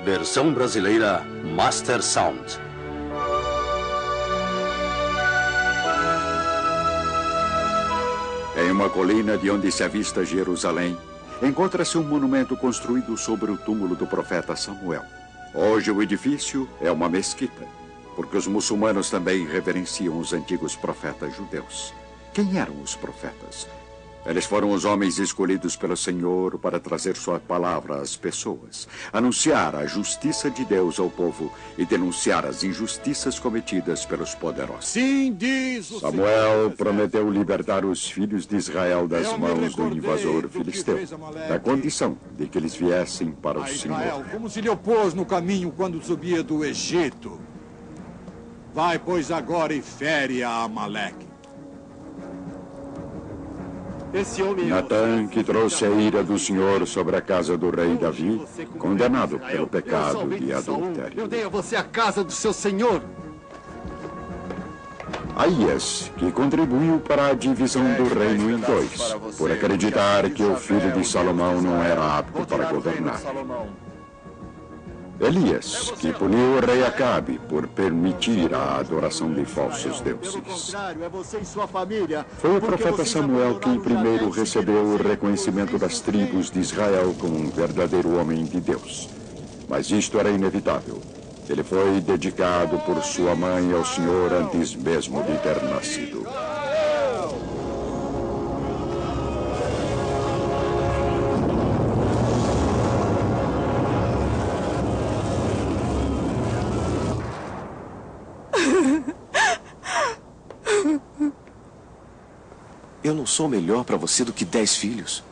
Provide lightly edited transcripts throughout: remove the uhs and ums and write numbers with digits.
Versão brasileira Master Sound. Em uma colina de onde se avista Jerusalém, encontra-se um monumento construído sobre o túmulo do profeta Samuel. Hoje o edifício é uma mesquita, porque os muçulmanos também reverenciam os antigos profetas judeus. Quem eram os profetas? Eles foram os homens escolhidos pelo Senhor para trazer sua palavra às pessoas, anunciar a justiça de Deus ao povo e denunciar as injustiças cometidas pelos poderosos. Sim, diz o Samuel Senhor. prometeu libertar os filhos de Israel das Eu me mãos do recordei invasor do que filisteu, fez Amaleque da condição de que eles viessem para o A Senhor. Israel, como se lhe opôs no caminho quando subia do Egito. Vai, pois, agora e fere a Amaleque. Natã, que trouxe a ira do Senhor sobre a casa do rei Davi, condenado pelo pecado de adultério. Eu dei a você a casa do seu senhor. Aías, que contribuiu para a divisão do reino em dois, por acreditar que o filho de Salomão não era apto para governar. Elias, que puniu o rei Acabe por permitir a adoração de falsos deuses. É você e sua família. Foi o profeta Samuel quem primeiro recebeu o reconhecimento das tribos de Israel como um verdadeiro homem de Deus. Mas isto era inevitável. Ele foi dedicado por sua mãe ao Senhor antes mesmo de ter nascido. Eu não sou melhor para você do que 10 filhos.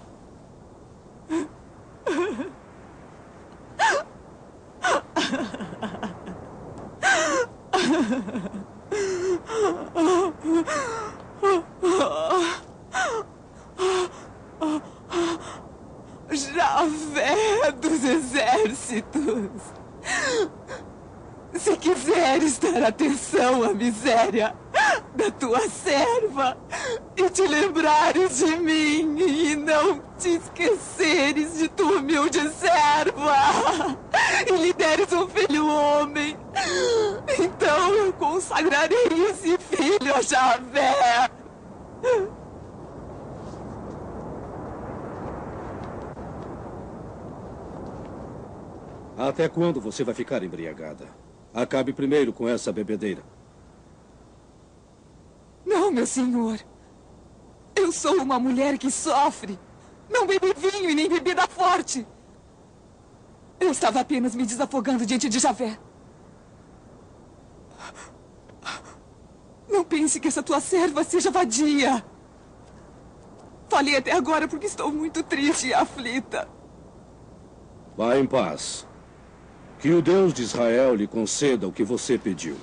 Javé dos exércitos. Se quiseres dar atenção à miséria da tua serva e te lembrares de mim e não te esqueceres de tua humilde serva e lhe deres um filho homem, então eu consagrarei esse filho a Javé. Até quando você vai ficar embriagada? Acabe primeiro com essa bebedeira. Não, meu senhor. Eu sou uma mulher que sofre. Não bebo vinho e nem bebida forte. Eu estava apenas me desafogando diante de Javé. Não pense que essa tua serva seja vadia. Falei até agora porque estou muito triste e aflita. Vá em paz. Que o Deus de Israel lhe conceda o que você pediu.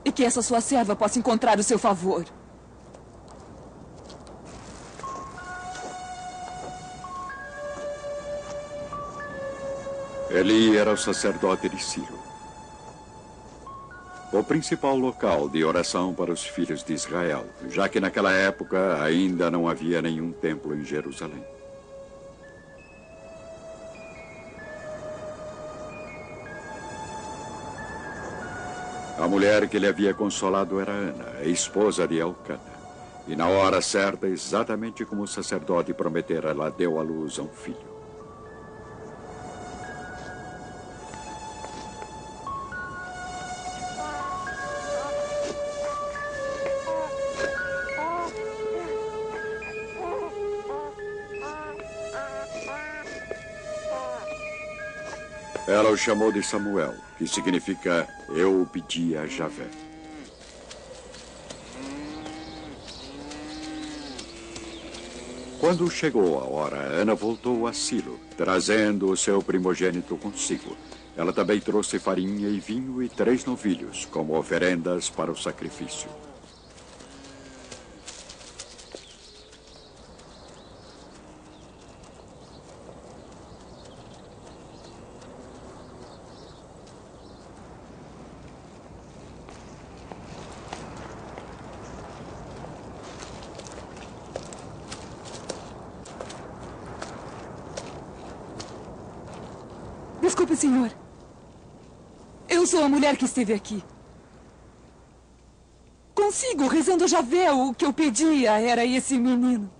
E que essa sua serva possa encontrar o seu favor. Eli era o sacerdote de Silo, o principal local de oração para os filhos de Israel, já que naquela época ainda não havia nenhum templo em Jerusalém. A mulher que ele havia consolado era Ana, a esposa de Elcana. E na hora certa, exatamente como o sacerdote prometera, ela deu à luz a um filho. Ela o chamou de Samuel, que significa eu o pedi a Javé. Quando chegou a hora, Ana voltou a Silo, trazendo o seu primogênito consigo. Ela também trouxe farinha e vinho e 3 novilhos, como oferendas para o sacrifício. Desculpe, senhor. Eu sou a mulher que esteve aqui. Consigo, rezando Javé, o que eu pedia era esse menino.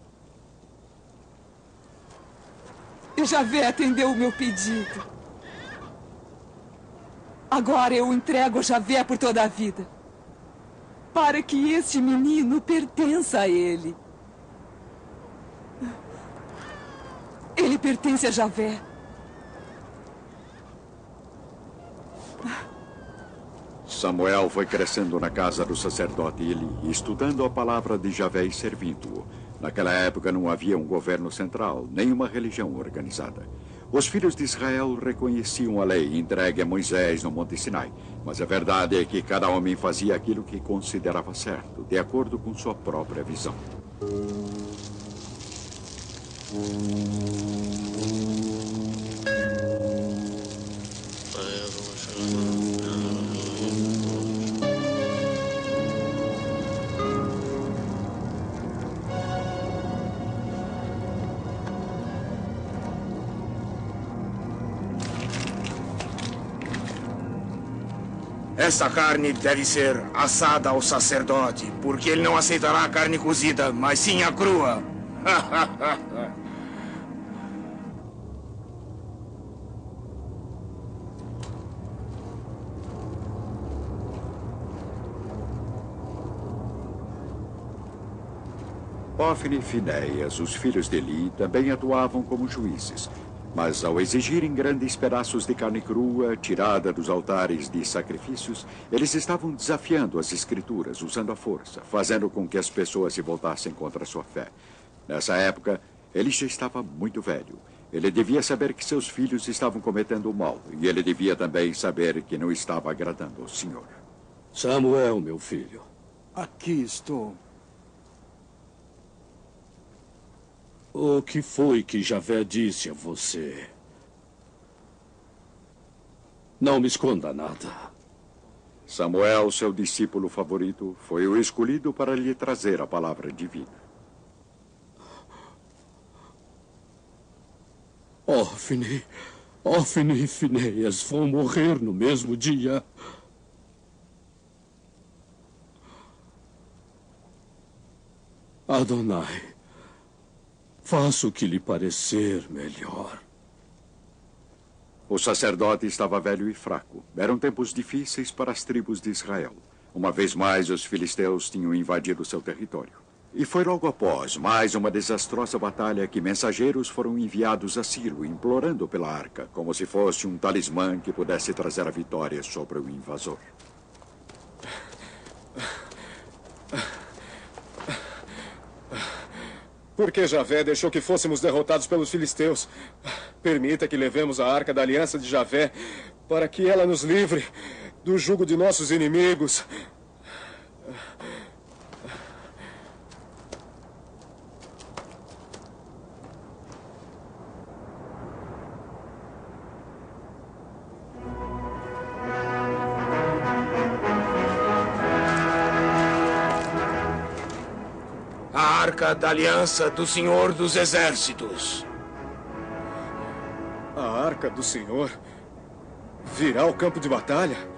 E Javé atendeu o meu pedido. Agora eu entrego Javé por toda a vida. Para que este menino pertença a ele. Ele pertence a Javé. Samuel foi crescendo na casa do sacerdote Eli, estudando a palavra de Javé e servindo-o. Naquela época não havia um governo central, nem uma religião organizada. Os filhos de Israel reconheciam a lei entregue a Moisés no Monte Sinai, mas a verdade é que cada homem fazia aquilo que considerava certo, de acordo com sua própria visão. Essa carne deve ser assada ao sacerdote, porque ele não aceitará a carne cozida, mas sim a crua. Hófni e Finéias, os filhos de Eli, também atuavam como juízes. Mas ao exigirem grandes pedaços de carne crua, tirada dos altares de sacrifícios, eles estavam desafiando as escrituras, usando a força, fazendo com que as pessoas se voltassem contra a sua fé. Nessa época, ele já estava muito velho. Ele devia saber que seus filhos estavam cometendo o mal, e ele devia também saber que não estava agradando ao Senhor. Samuel, meu filho. Aqui estou. O que foi que Javé disse a você? Não me esconda nada. Samuel, seu discípulo favorito, foi o escolhido para lhe trazer a palavra divina. Hófni e Finéias vão morrer no mesmo dia. Adonai, faça o que lhe parecer melhor. O sacerdote estava velho e fraco. Eram tempos difíceis para as tribos de Israel. Uma vez mais, os filisteus tinham invadido seu território. E foi logo após mais uma desastrosa batalha que mensageiros foram enviados a Ciro, implorando pela arca, como se fosse um talismã que pudesse trazer a vitória sobre o invasor. Porque Javé deixou que fôssemos derrotados pelos filisteus. Permita que levemos a arca da aliança de Javé para que ela nos livre do jugo de nossos inimigos. A arca da aliança do Senhor dos Exércitos. A arca do Senhor virá ao campo de batalha?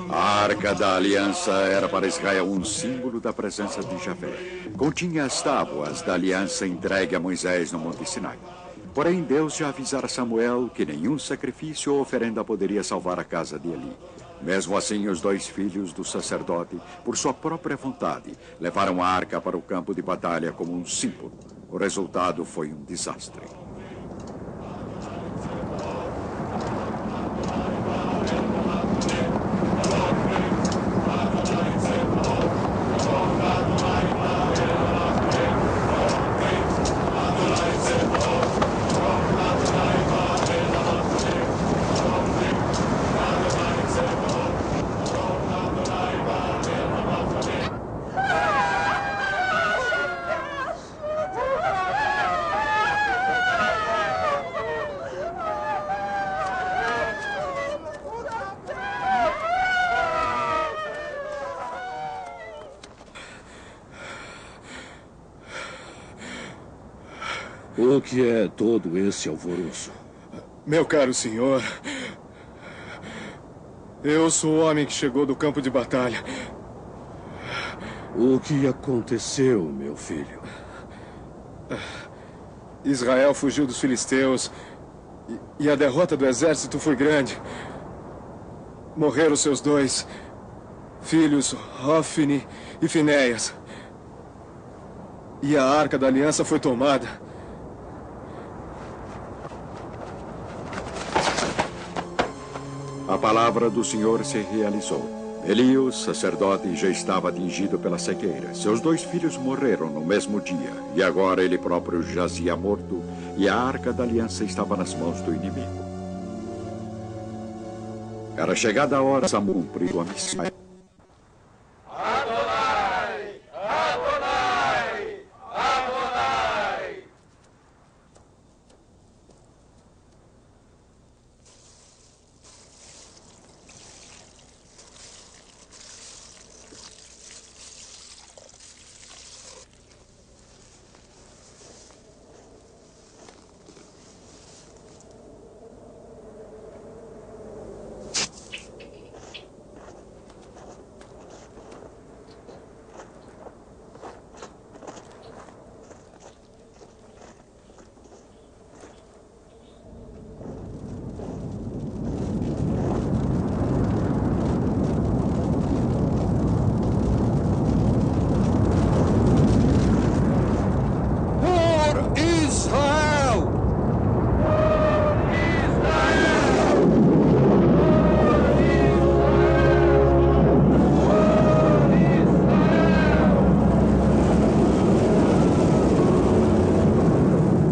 A arca da aliança era para Israel um símbolo da presença de Javé. Continha as tábuas da aliança entregue a Moisés no Monte Sinai. Porém, Deus já avisara Samuel que nenhum sacrifício ou oferenda poderia salvar a casa de Eli. Mesmo assim, os dois filhos do sacerdote, por sua própria vontade, levaram a arca para o campo de batalha como um símbolo. O resultado foi um desastre. O que é todo esse alvoroço? Meu caro senhor, eu sou o homem que chegou do campo de batalha. O que aconteceu, meu filho? Israel fugiu dos filisteus e a derrota do exército foi grande. Morreram seus 2 filhos, Hofni e Finéias. E a Arca da Aliança foi tomada. A palavra do Senhor se realizou. Elias, sacerdote, já estava atingido pela cegueira. Seus 2 filhos morreram no mesmo dia, e agora ele próprio jazia morto, e a Arca da Aliança estava nas mãos do inimigo. Era chegada a hora, Samuel cumpriu a missão.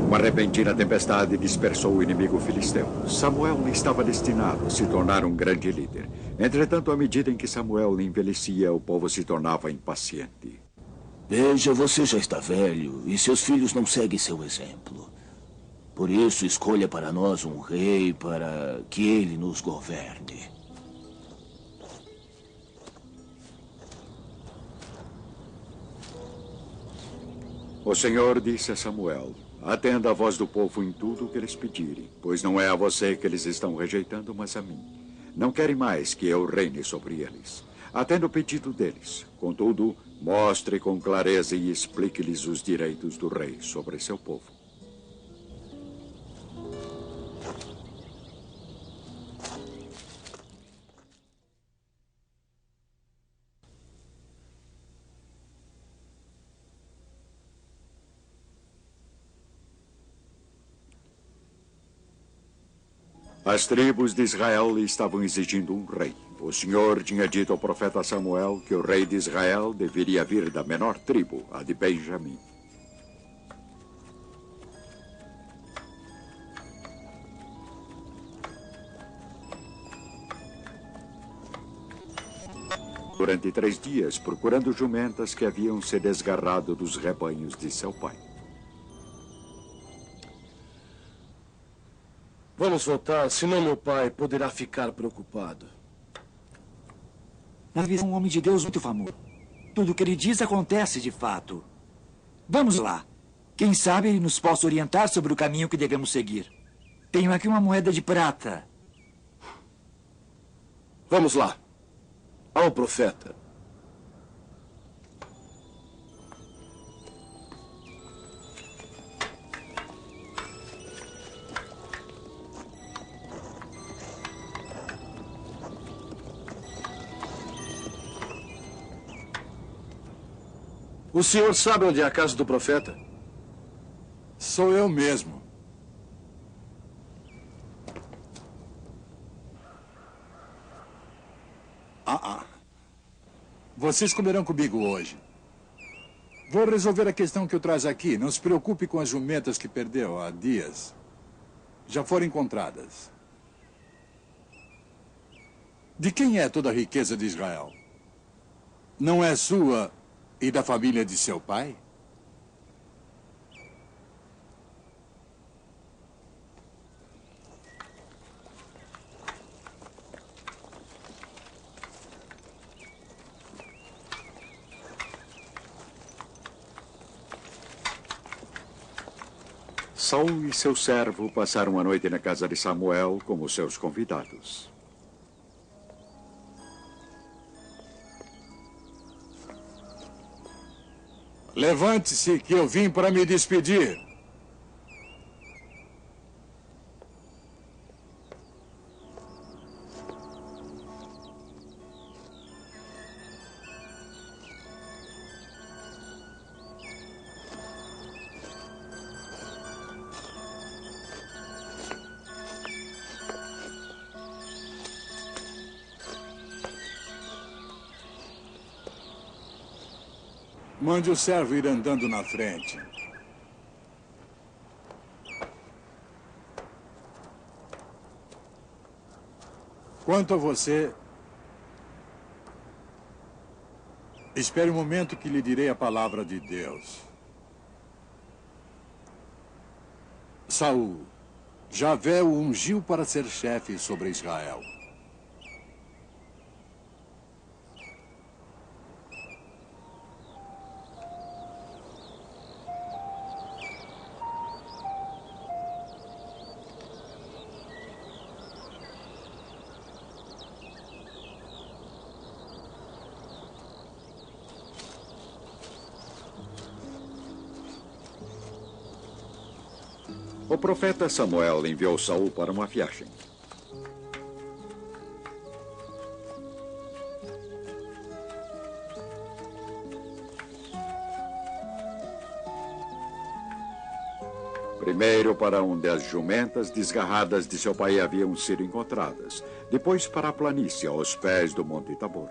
Uma repentina tempestade dispersou o inimigo filisteu. Samuel estava destinado a se tornar um grande líder. Entretanto, à medida em que Samuel envelhecia, o povo se tornava impaciente. Veja, você já está velho e seus filhos não seguem seu exemplo. Por isso, escolha para nós um rei para que ele nos governe. O Senhor disse a Samuel: atenda a voz do povo em tudo o que eles pedirem, pois não é a você que eles estão rejeitando, mas a mim. Não querem mais que eu reine sobre eles. Atenda o pedido deles. Contudo, mostre com clareza e explique-lhes os direitos do rei sobre seu povo. As tribos de Israel estavam exigindo um rei. O Senhor tinha dito ao profeta Samuel que o rei de Israel deveria vir da menor tribo, a de Benjamim. Durante 3 dias, procurando jumentas que haviam se desgarrado dos rebanhos de seu pai. Vamos voltar, senão meu pai poderá ficar preocupado. Davi é um homem de Deus muito famoso. Tudo o que ele diz acontece de fato. Vamos lá. Quem sabe ele nos possa orientar sobre o caminho que devemos seguir. Tenho aqui uma moeda de prata. Vamos lá. Ao profeta. O senhor sabe onde é a casa do profeta? Sou eu mesmo. Vocês comerão comigo hoje. Vou resolver a questão que o traz aqui. Não se preocupe com as jumentas que perdeu há dias. Já foram encontradas. De quem é toda a riqueza de Israel? Não é sua e da família de seu pai? Saul e seu servo passaram a noite na casa de Samuel como seus convidados. Levante-se, que eu vim para me despedir. Mande o servo ir andando na frente. Quanto a você, espere o momento que lhe direi a palavra de Deus. Saul, Javé o ungiu para ser chefe sobre Israel. O profeta Samuel enviou Saul para uma viagem. Primeiro para onde as jumentas desgarradas de seu pai haviam sido encontradas. Depois para a planície aos pés do Monte Tabor.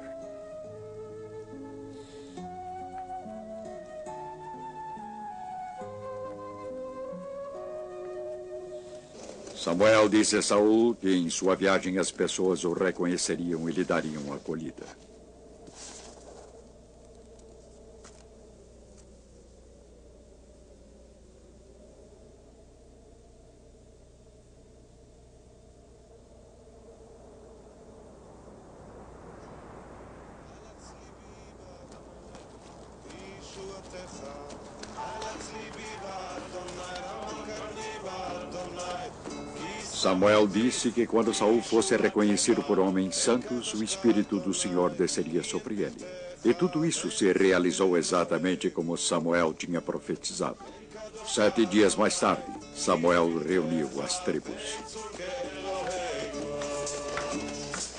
Samuel disse a Saul que em sua viagem as pessoas o reconheceriam e lhe dariam acolhida. Samuel disse que quando Saul fosse reconhecido por homens santos, o Espírito do Senhor desceria sobre ele. E tudo isso se realizou exatamente como Samuel tinha profetizado. 7 dias mais tarde, Samuel reuniu as tribos.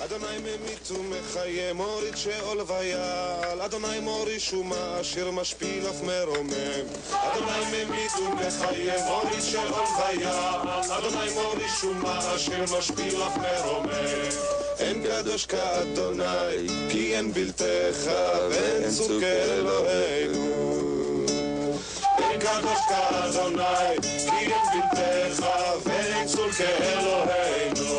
אדוני ממית ומחיה, מוריד שאול ויעל, אדוני מוריש ומעשיר, משפיל אף מרומם. אדוני ממית ומחיה, מוריד שאול ויעל, אדוני מוריש ומעשיר, משפיל אף מרומם. אין קדוש כאדוני, כי אין בלתך, ואין צור כאלוהינו. אין קדוש כאדוני, כי אין בלתך, ואין צור כאלוהינו.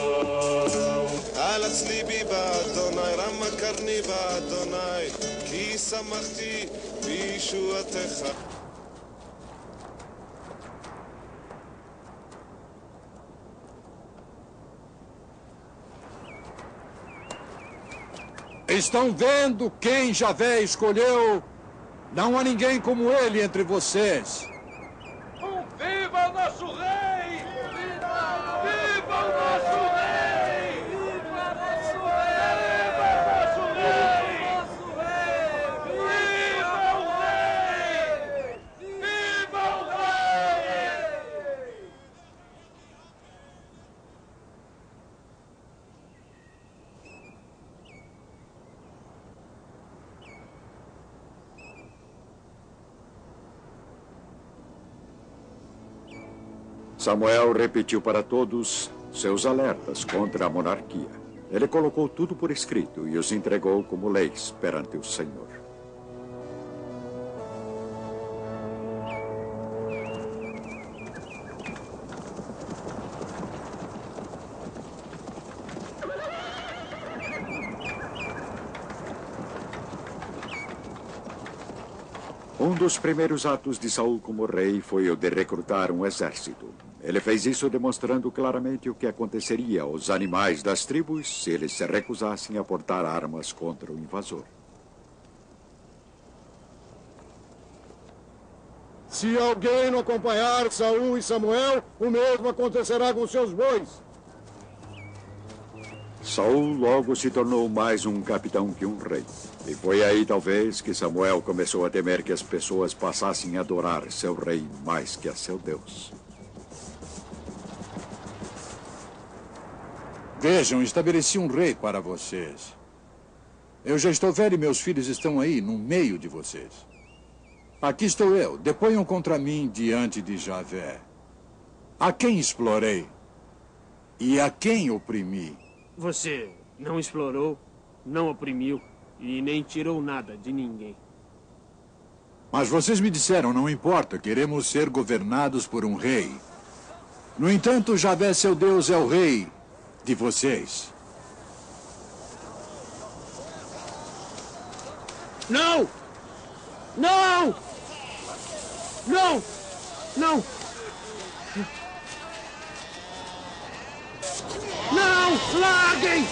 על הצליבי באדוני, רמה קרני באדוני, כי שמחתי בישועתך. Estão vendo quem Javé escolheu? Não há ninguém como ele entre vocês. Viva o nosso rei! Viva o nosso rei! Viva o nosso rei! Viva o rei! Viva o rei! Samuel repetiu para todos seus alertas contra a monarquia. Ele colocou tudo por escrito e os entregou como leis perante o Senhor. Um dos primeiros atos de Saul como rei foi o de recrutar um exército. Ele fez isso demonstrando claramente o que aconteceria aos animais das tribos se eles se recusassem a portar armas contra o invasor. Se alguém não acompanhar Saul e Samuel, o mesmo acontecerá com seus bois. Saul logo se tornou mais um capitão que um rei. E foi aí, talvez, que Samuel começou a temer que as pessoas passassem a adorar seu rei mais que a seu Deus. Vejam, estabeleci um rei para vocês. Eu já estou velho e meus filhos estão aí, no meio de vocês. Aqui estou eu, deponham contra mim diante de Javé. A quem explorei? E a quem oprimi? Você não explorou, não oprimiu e nem tirou nada de ninguém. Mas vocês me disseram, não importa, queremos ser governados por um rei. No entanto, Javé, seu Deus, é o rei de vocês. Não! Não! Não! Não! Não! Larguem!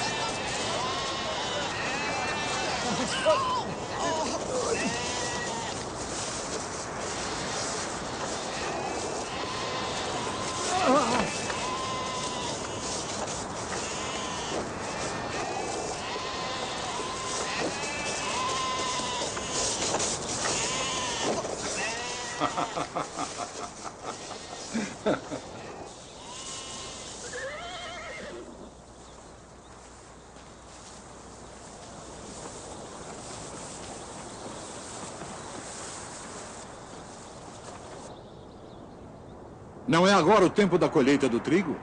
Não é agora o tempo da colheita do trigo?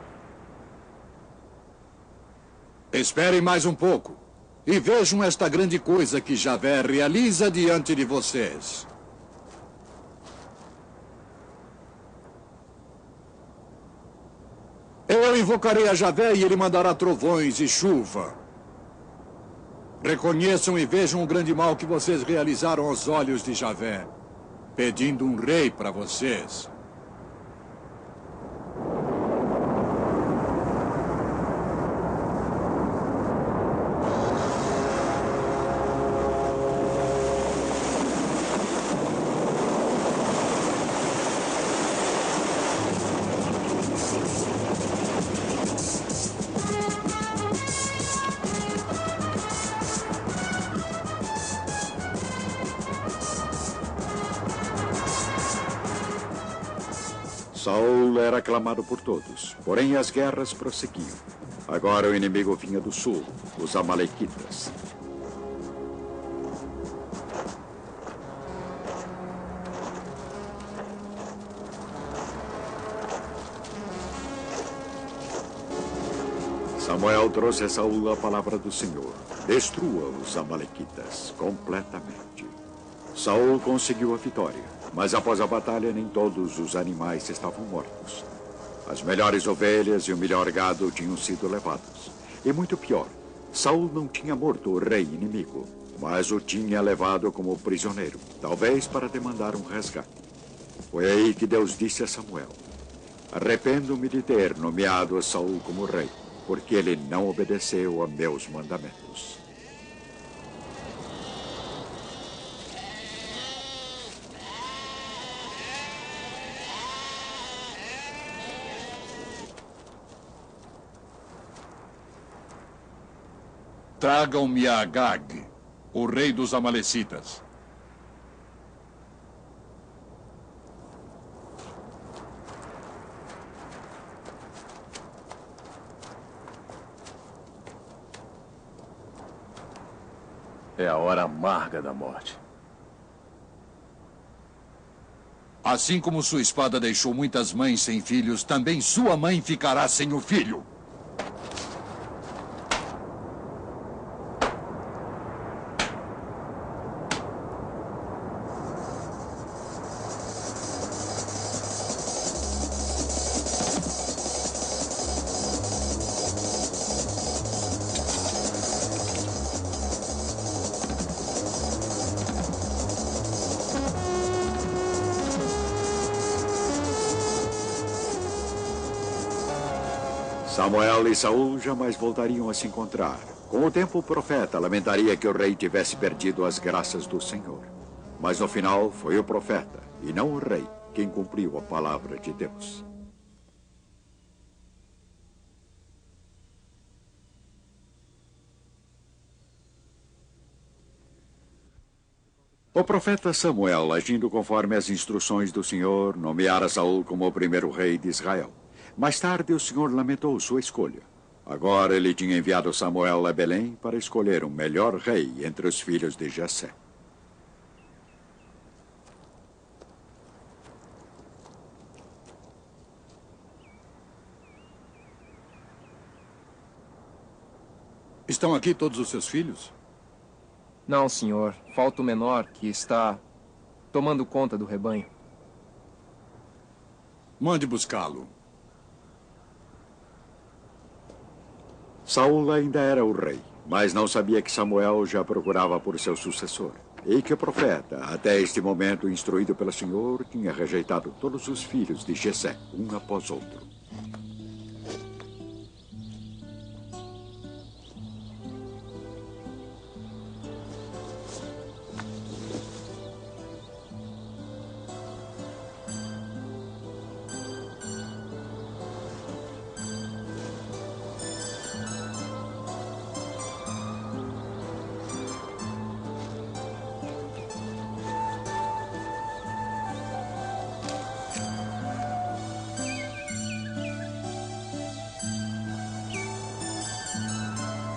Esperem mais um pouco e vejam esta grande coisa que Javé realiza diante de vocês. Eu invocarei a Javé e ele mandará trovões e chuva. Reconheçam e vejam o grande mal que vocês realizaram aos olhos de Javé, pedindo um rei para vocês. Saul era aclamado por todos, porém as guerras prosseguiam. Agora o inimigo vinha do sul, os amalequitas. Samuel trouxe a Saul a palavra do Senhor. Destrua os amalequitas completamente. Saul conseguiu a vitória, mas após a batalha nem todos os animais estavam mortos. As melhores ovelhas e o melhor gado tinham sido levados. E muito pior, Saul não tinha morto o rei inimigo, mas o tinha levado como prisioneiro, talvez para demandar um resgate. Foi aí que Deus disse a Samuel: arrependo-me de ter nomeado a Saul como rei, porque ele não obedeceu a meus mandamentos. Tragam-me a Agag, o rei dos Amalecitas. É a hora amarga da morte. Assim como sua espada deixou muitas mães sem filhos, também sua mãe ficará sem o filho. Samuel e Saul jamais voltariam a se encontrar. Com o tempo, o profeta lamentaria que o rei tivesse perdido as graças do Senhor. Mas no final, foi o profeta, e não o rei, quem cumpriu a palavra de Deus. O profeta Samuel, agindo conforme as instruções do Senhor, nomeara Saul como o primeiro rei de Israel. Mais tarde, o Senhor lamentou sua escolha. Agora ele tinha enviado Samuel a Belém para escolher um melhor rei entre os filhos de Jessé. Estão aqui todos os seus filhos? Não, senhor. Falta o menor, que está tomando conta do rebanho. Mande buscá-lo. Saul ainda era o rei, mas não sabia que Samuel já procurava por seu sucessor. E que o profeta, até este momento instruído pelo Senhor, tinha rejeitado todos os filhos de Jessé, um após outro.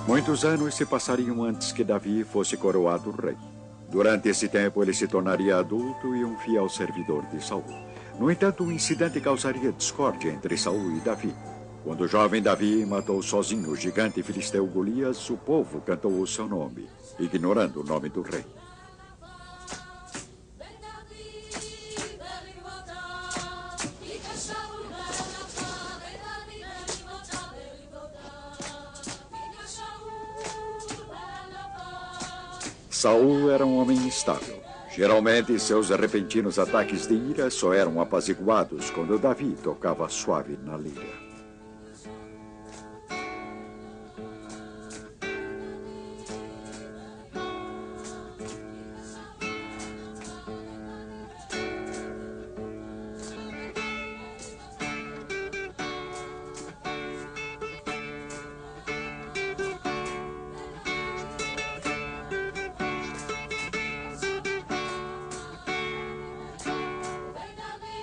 Muitos anos se passariam antes que Davi fosse coroado rei. Durante esse tempo, ele se tornaria adulto e um fiel servidor de Saul. No entanto, o incidente causaria discórdia entre Saul e Davi. Quando o jovem Davi matou sozinho o gigante filisteu Golias, o povo cantou o seu nome, ignorando o nome do rei. Saul era um homem instável. Geralmente, seus repentinos ataques de ira só eram apaziguados quando Davi tocava suave na lira.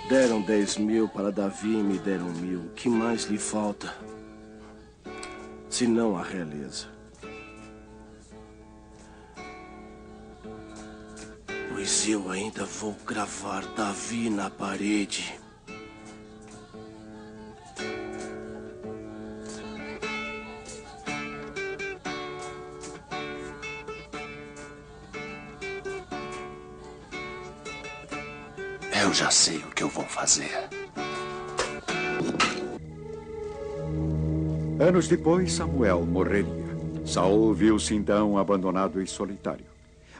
Deram 10.000 para Davi e me deram 1.000. Que mais lhe falta? Senão a realeza. Pois eu ainda vou cravar Davi na parede. Eu já sei o que eu vou fazer. Anos depois, Samuel morreria. Saul viu-se então abandonado e solitário.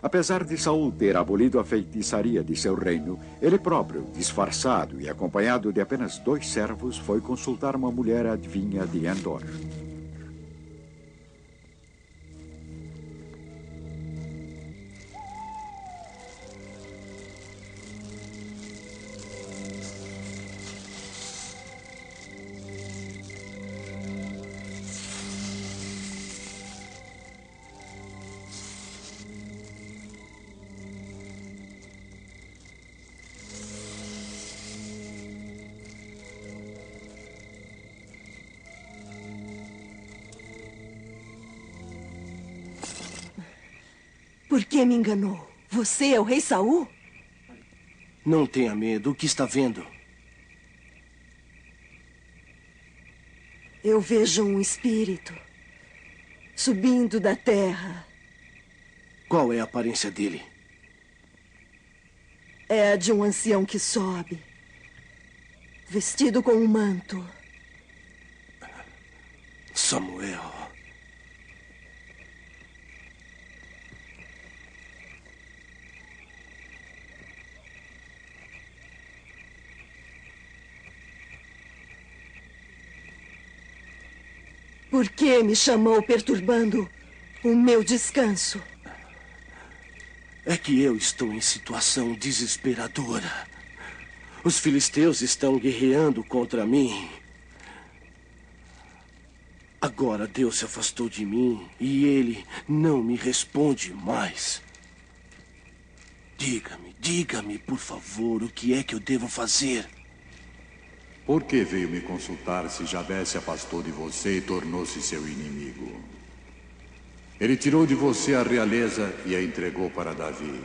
Apesar de Saul ter abolido a feitiçaria de seu reino, ele próprio, disfarçado e acompanhado de apenas 2 servos, foi consultar uma mulher adivinha de Endor. Por que me enganou? Você é o rei Saul? Não tenha medo. O que está vendo? Eu vejo um espírito subindo da terra. Qual é a aparência dele? É a de um ancião que sobe, vestido com um manto. Samuel. Por que me chamou perturbando o meu descanso? É que eu estou em situação desesperadora. Os filisteus estão guerreando contra mim. Agora Deus se afastou de mim e Ele não me responde mais. Diga-me, por favor, o que é que eu devo fazer? Por que veio me consultar se Javé se afastou de você e tornou-se seu inimigo? Ele tirou de você a realeza e a entregou para Davi.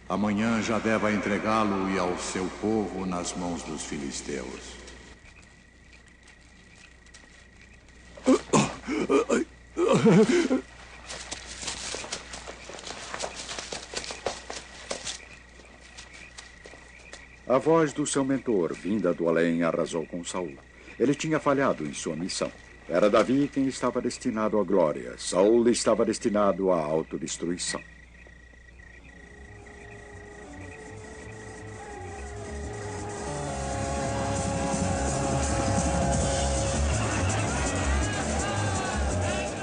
Amanhã Javé vai entregá-lo e ao seu povo nas mãos dos filisteus. A voz do seu mentor, vinda do além, arrasou com Saul. Ele tinha falhado em sua missão. Era Davi quem estava destinado à glória. Saul estava destinado à autodestruição.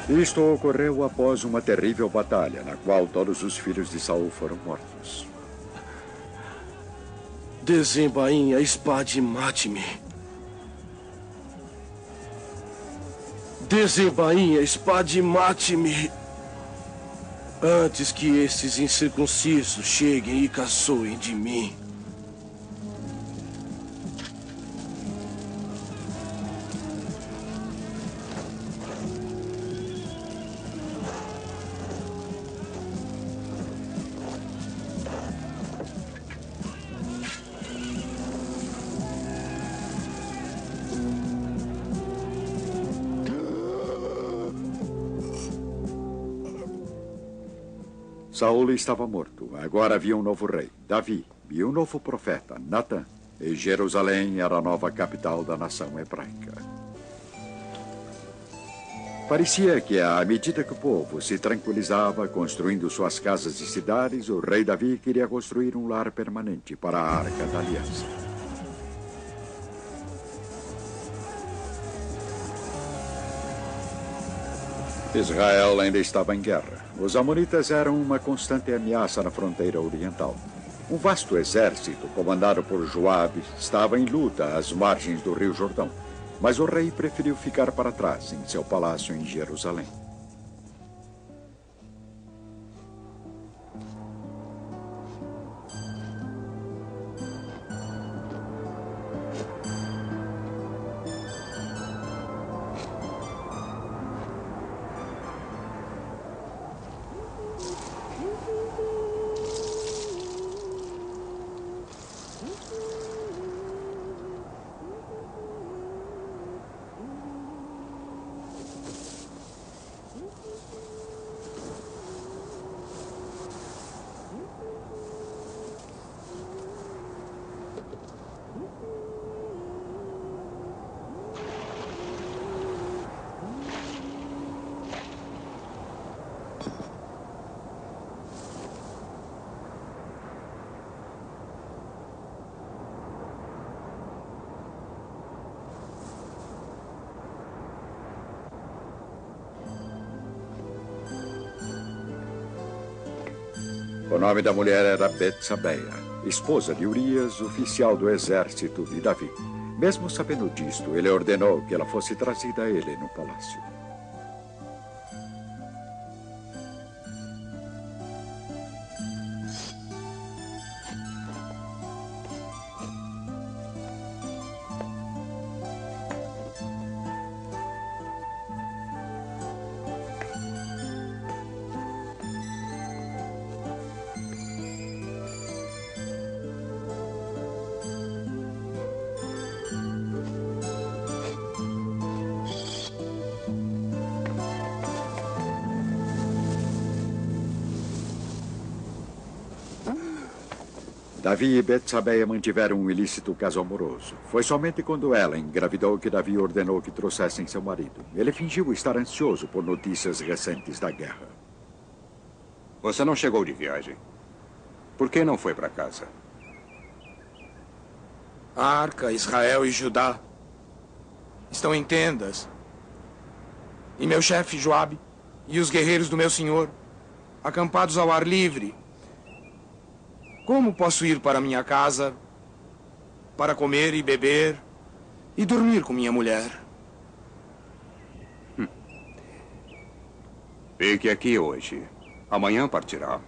Isto ocorreu após uma terrível batalha, na qual todos os filhos de Saul foram mortos. Desembainhe a espada e mate-me. Desembainhe a espada e mate-me. Antes que esses incircuncisos cheguem e caçoem de mim. Saul estava morto. Agora havia um novo rei, Davi, e um novo profeta, Natã. E Jerusalém era a nova capital da nação hebraica. Parecia que, à medida que o povo se tranquilizava, construindo suas casas e cidades, o rei Davi queria construir um lar permanente para a Arca da Aliança. Israel ainda estava em guerra. Os amonitas eram uma constante ameaça na fronteira oriental. Um vasto exército, comandado por Joabe, estava em luta às margens do rio Jordão. Mas o rei preferiu ficar para trás, em seu palácio em Jerusalém. O nome da mulher era Betsabeia, esposa de Urias, oficial do exército de Davi. Mesmo sabendo disto, ele ordenou que ela fosse trazida a ele no palácio. Davi e Betsabeia mantiveram um ilícito caso amoroso. Foi somente quando ela engravidou que Davi ordenou que trouxessem seu marido. Ele fingiu estar ansioso por notícias recentes da guerra. Você não chegou de viagem. Por que não foi para casa? A Arca, Israel e Judá estão em tendas. E meu chefe Joabe e os guerreiros do meu senhor, acampados ao ar livre. Como posso ir para minha casa para comer e beber e dormir com minha mulher. Fique aqui hoje. Amanhã partirá.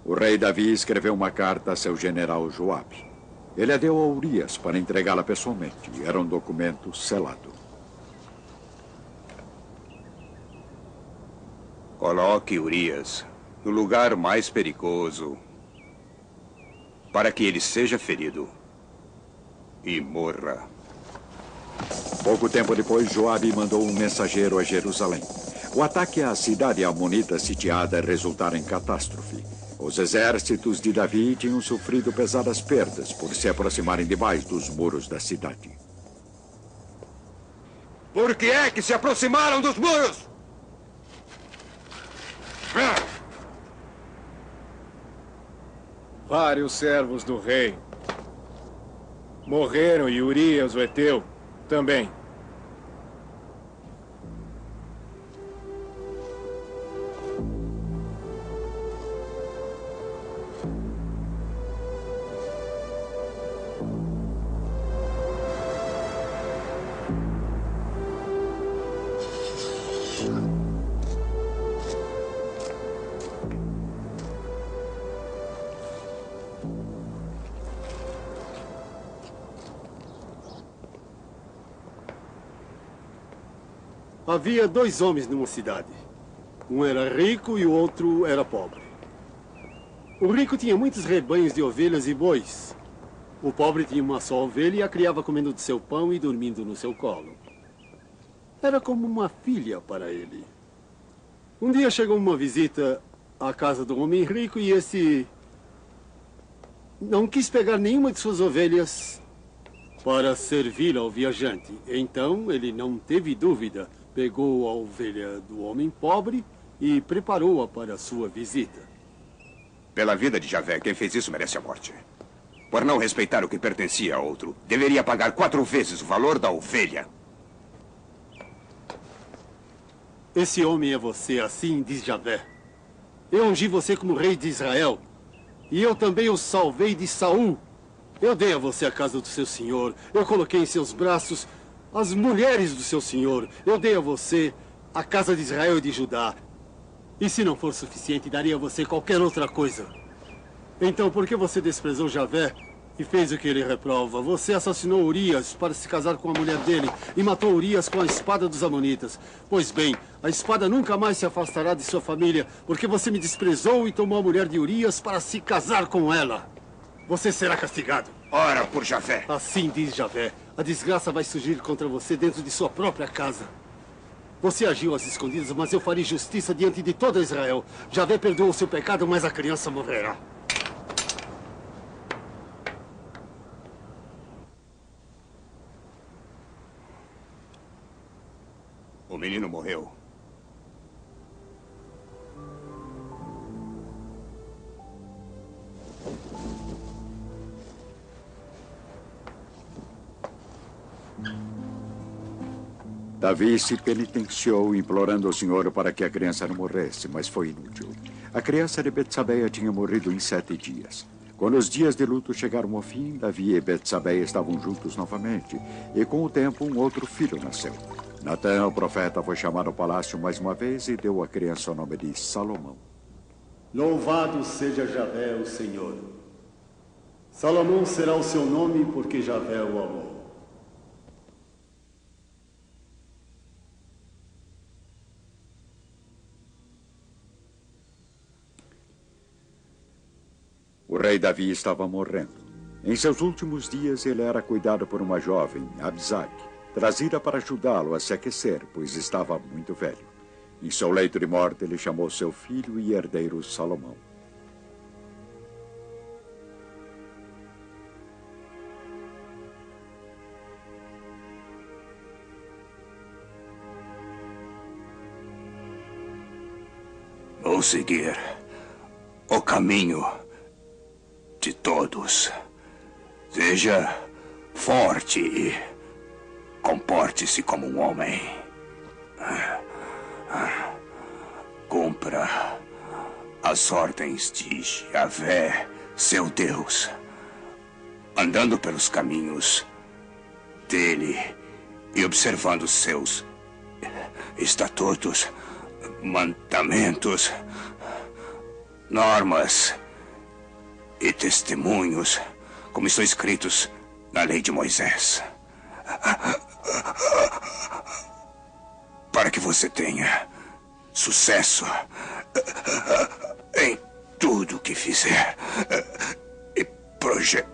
O rei Davi escreveu uma carta a seu general Joabe. Ele a deu a Urias para entregá-la pessoalmente. Era um documento selado. Coloque Urias no lugar mais perigoso para que ele seja ferido e morra. Pouco tempo depois, Joabe mandou um mensageiro a Jerusalém. O ataque à cidade amonita sitiada resultara em catástrofe. Os exércitos de Davi tinham sofrido pesadas perdas por se aproximarem demais dos muros da cidade. Por que é que se aproximaram dos muros? Vários servos do rei morreram e Urias, o heteu, também. Havia 2 homens numa cidade. Um era rico e o outro era pobre. O rico tinha muitos rebanhos de ovelhas e bois. O pobre tinha uma só ovelha e a criava comendo do seu pão e dormindo no seu colo. Era como uma filha para ele. Um dia chegou uma visita à casa do homem rico e esse não quis pegar nenhuma de suas ovelhas para servir ao viajante. Então ele não teve dúvida. Pegou a ovelha do homem pobre e preparou-a para a sua visita. Pela vida de Javé, quem fez isso merece a morte. Por não respeitar o que pertencia a outro, deveria pagar 4 vezes o valor da ovelha. Esse homem é você, assim diz Javé. Eu ungi você como rei de Israel. E eu também o salvei de Saul. Eu dei a você a casa do seu senhor. Eu coloquei em seus braços as mulheres do seu senhor. Eu dei a você a casa de Israel e de Judá. E se não for suficiente, daria a você qualquer outra coisa. Então, por que você desprezou Javé e fez o que ele reprova? Você assassinou Urias para se casar com a mulher dele e matou Urias com a espada dos amonitas. Pois bem, a espada nunca mais se afastará de sua família, porque você me desprezou e tomou a mulher de Urias para se casar com ela. Você será castigado. Ora por Javé. Assim diz Javé. A desgraça vai surgir contra você dentro de sua própria casa. Você agiu às escondidas, mas eu farei justiça diante de toda Israel. Javé perdoou seu pecado, mas a criança morrerá. O menino morreu. Davi se penitenciou, implorando ao Senhor para que a criança não morresse, mas foi inútil. A criança de Betsabeia tinha morrido em 7 dias. Quando os dias de luto chegaram ao fim, Davi e Betsabeia estavam juntos novamente, e com o tempo um outro filho nasceu. Natã, o profeta, foi chamado ao palácio mais uma vez e deu à criança o nome de Salomão. Louvado seja Javé, o Senhor. Salomão será o seu nome, porque Javé o amou. O rei Davi estava morrendo. Em seus últimos dias, ele era cuidado por uma jovem, Abisag, trazida para ajudá-lo a se aquecer, pois estava muito velho. Em seu leito de morte, ele chamou seu filho e herdeiro Salomão. Vou seguir o caminho de todos. Seja forte e comporte-se como um homem. Cumpra as ordens de Javé, seu Deus. andando pelos caminhos dele e observando seus estatutos, mandamentos, normas e testemunhos, como estão escritos na lei de Moisés, para que você tenha sucesso em tudo que fizer e projetar.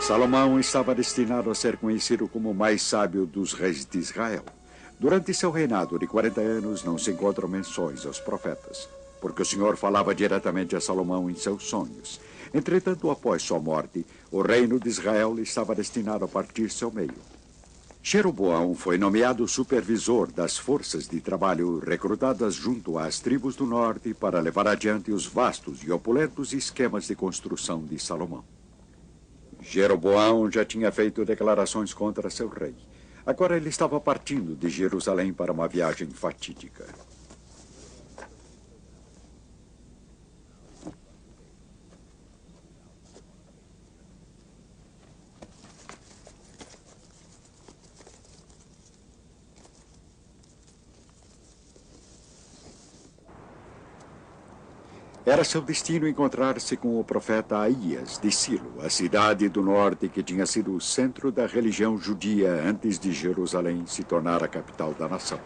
Salomão estava destinado a ser conhecido como o mais sábio dos reis de Israel. Durante seu reinado de 40 anos não se encontram menções aos profetas, porque o Senhor falava diretamente a Salomão em seus sonhos. Entretanto, após sua morte, o reino de Israel estava destinado a partir-se ao meio. Jeroboão foi nomeado supervisor das forças de trabalho recrutadas junto às tribos do norte para levar adiante os vastos e opulentos esquemas de construção de Salomão. Jeroboão já tinha feito declarações contra seu rei. Agora ele estava partindo de Jerusalém para uma viagem fatídica. Era seu destino encontrar-se com o profeta Aías de Silo, a cidade do norte que tinha sido o centro da religião judia antes de Jerusalém se tornar a capital da nação.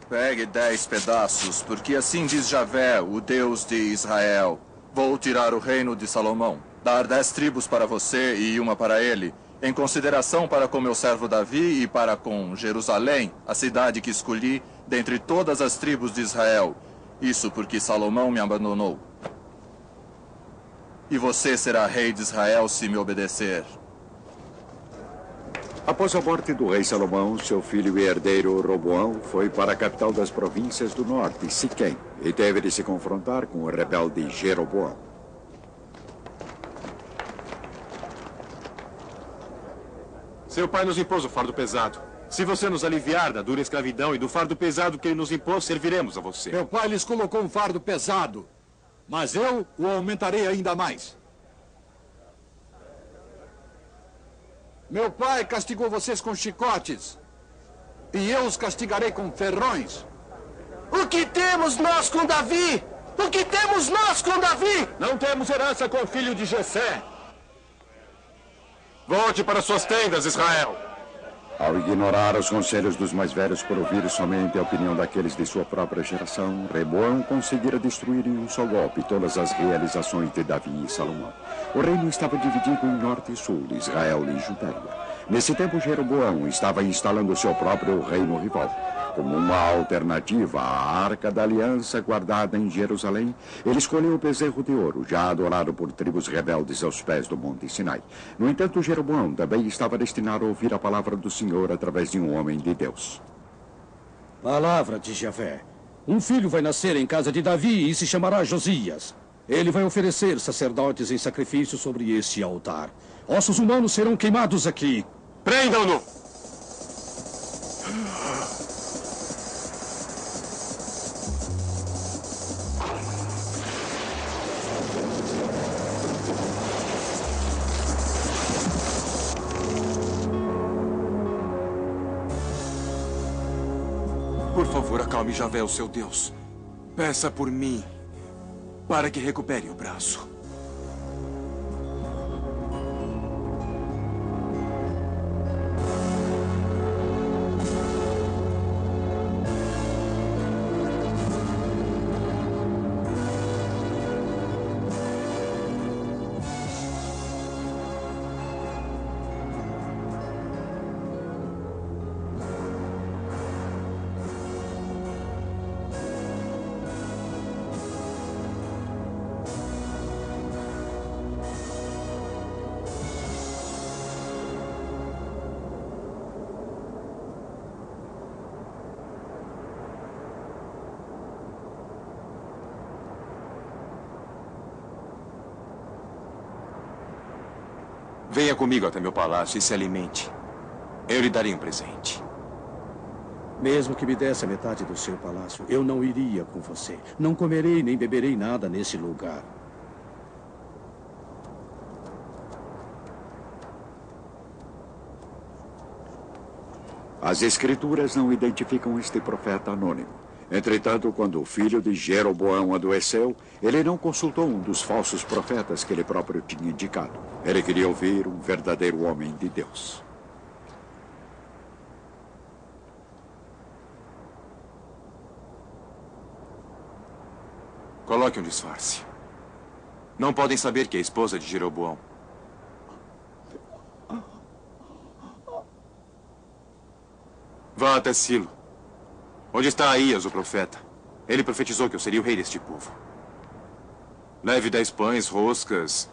Pegue 10 pedaços, porque assim diz Javé, o Deus de Israel. Vou tirar o reino de Salomão, dar 10 tribos para você e uma para ele, em consideração para com meu servo Davi e para com Jerusalém, a cidade que escolhi dentre todas as tribos de Israel. Isso porque Salomão me abandonou. E você será rei de Israel se me obedecer. Após a morte do rei Salomão, seu filho e herdeiro Roboão foi para a capital das províncias do norte, Siquém, e teve de se confrontar com o rebelde Jeroboão. Seu pai nos impôs o fardo pesado. Se você nos aliviar da dura escravidão e do fardo pesado que ele nos impôs, serviremos a você. Meu pai lhes colocou um fardo pesado, mas eu o aumentarei ainda mais. Meu pai castigou vocês com chicotes, e eu os castigarei com ferrões. O que temos nós com Davi? O que temos nós com Davi? Não temos herança com o filho de Jessé. Volte para suas tendas, Israel. Ao ignorar os conselhos dos mais velhos por ouvir somente a opinião daqueles de sua própria geração, Roboão conseguira destruir em um só golpe todas as realizações de Davi e Salomão. O reino estava dividido em norte e sul, Israel e Judéia. Nesse tempo, Jeroboão estava instalando seu próprio reino rival. Como uma alternativa à Arca da Aliança guardada em Jerusalém, ele escolheu o bezerro de ouro, já adorado por tribos rebeldes aos pés do Monte Sinai. No entanto, Jeroboão também estava destinado a ouvir a palavra do Senhor através de um homem de Deus. Palavra de Javé. Um filho vai nascer em casa de Davi e se chamará Josias. Ele vai oferecer sacerdotes em sacrifício sobre este altar. Ossos humanos serão queimados aqui. Prendam-no! Por favor, acalme Javé, o seu Deus. Peça por mim, para que recupere o braço. Venha comigo até meu palácio e se alimente. Eu lhe darei um presente. Mesmo que me desse a metade do seu palácio, eu não iria com você. Não comerei nem beberei nada nesse lugar. As escrituras não identificam este profeta anônimo. Entretanto, quando o filho de Jeroboão adoeceu, ele não consultou um dos falsos profetas que ele próprio tinha indicado. Ele queria ouvir um verdadeiro homem de Deus. Coloque um disfarce. Não podem saber que é a esposa de Jeroboão. Vá até Silo. Onde está Aías, o profeta? Ele profetizou que eu seria o rei deste povo. Leve 10 pães, roscas,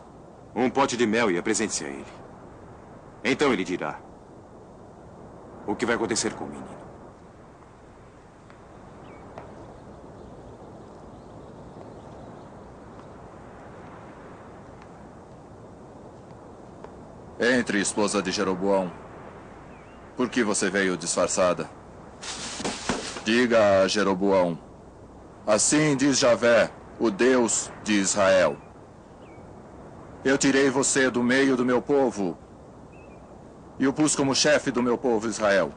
um pote de mel e apresente-se a ele. Então ele dirá o que vai acontecer com o menino. Entre, esposa de Jeroboão. Por que você veio disfarçada? Diga a Jeroboão: assim diz Javé, o Deus de Israel. Eu tirei você do meio do meu povo e o pus como chefe do meu povo Israel.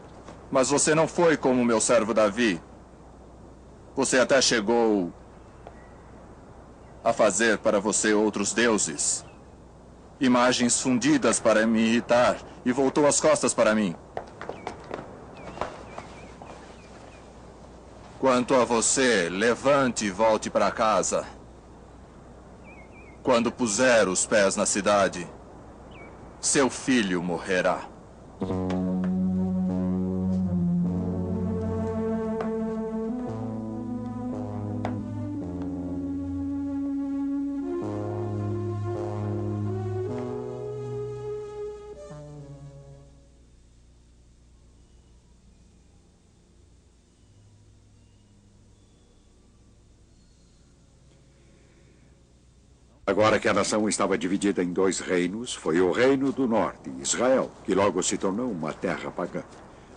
Mas você não foi como meu servo Davi. Você até chegou a fazer para você outros deuses, imagens fundidas para me irritar, e voltou as costas para mim. Quanto a você, levante e volte para casa. Quando puser os pés na cidade, seu filho morrerá. Agora que a nação estava dividida em 2 reinos, foi o reino do norte, Israel, que logo se tornou uma terra pagã.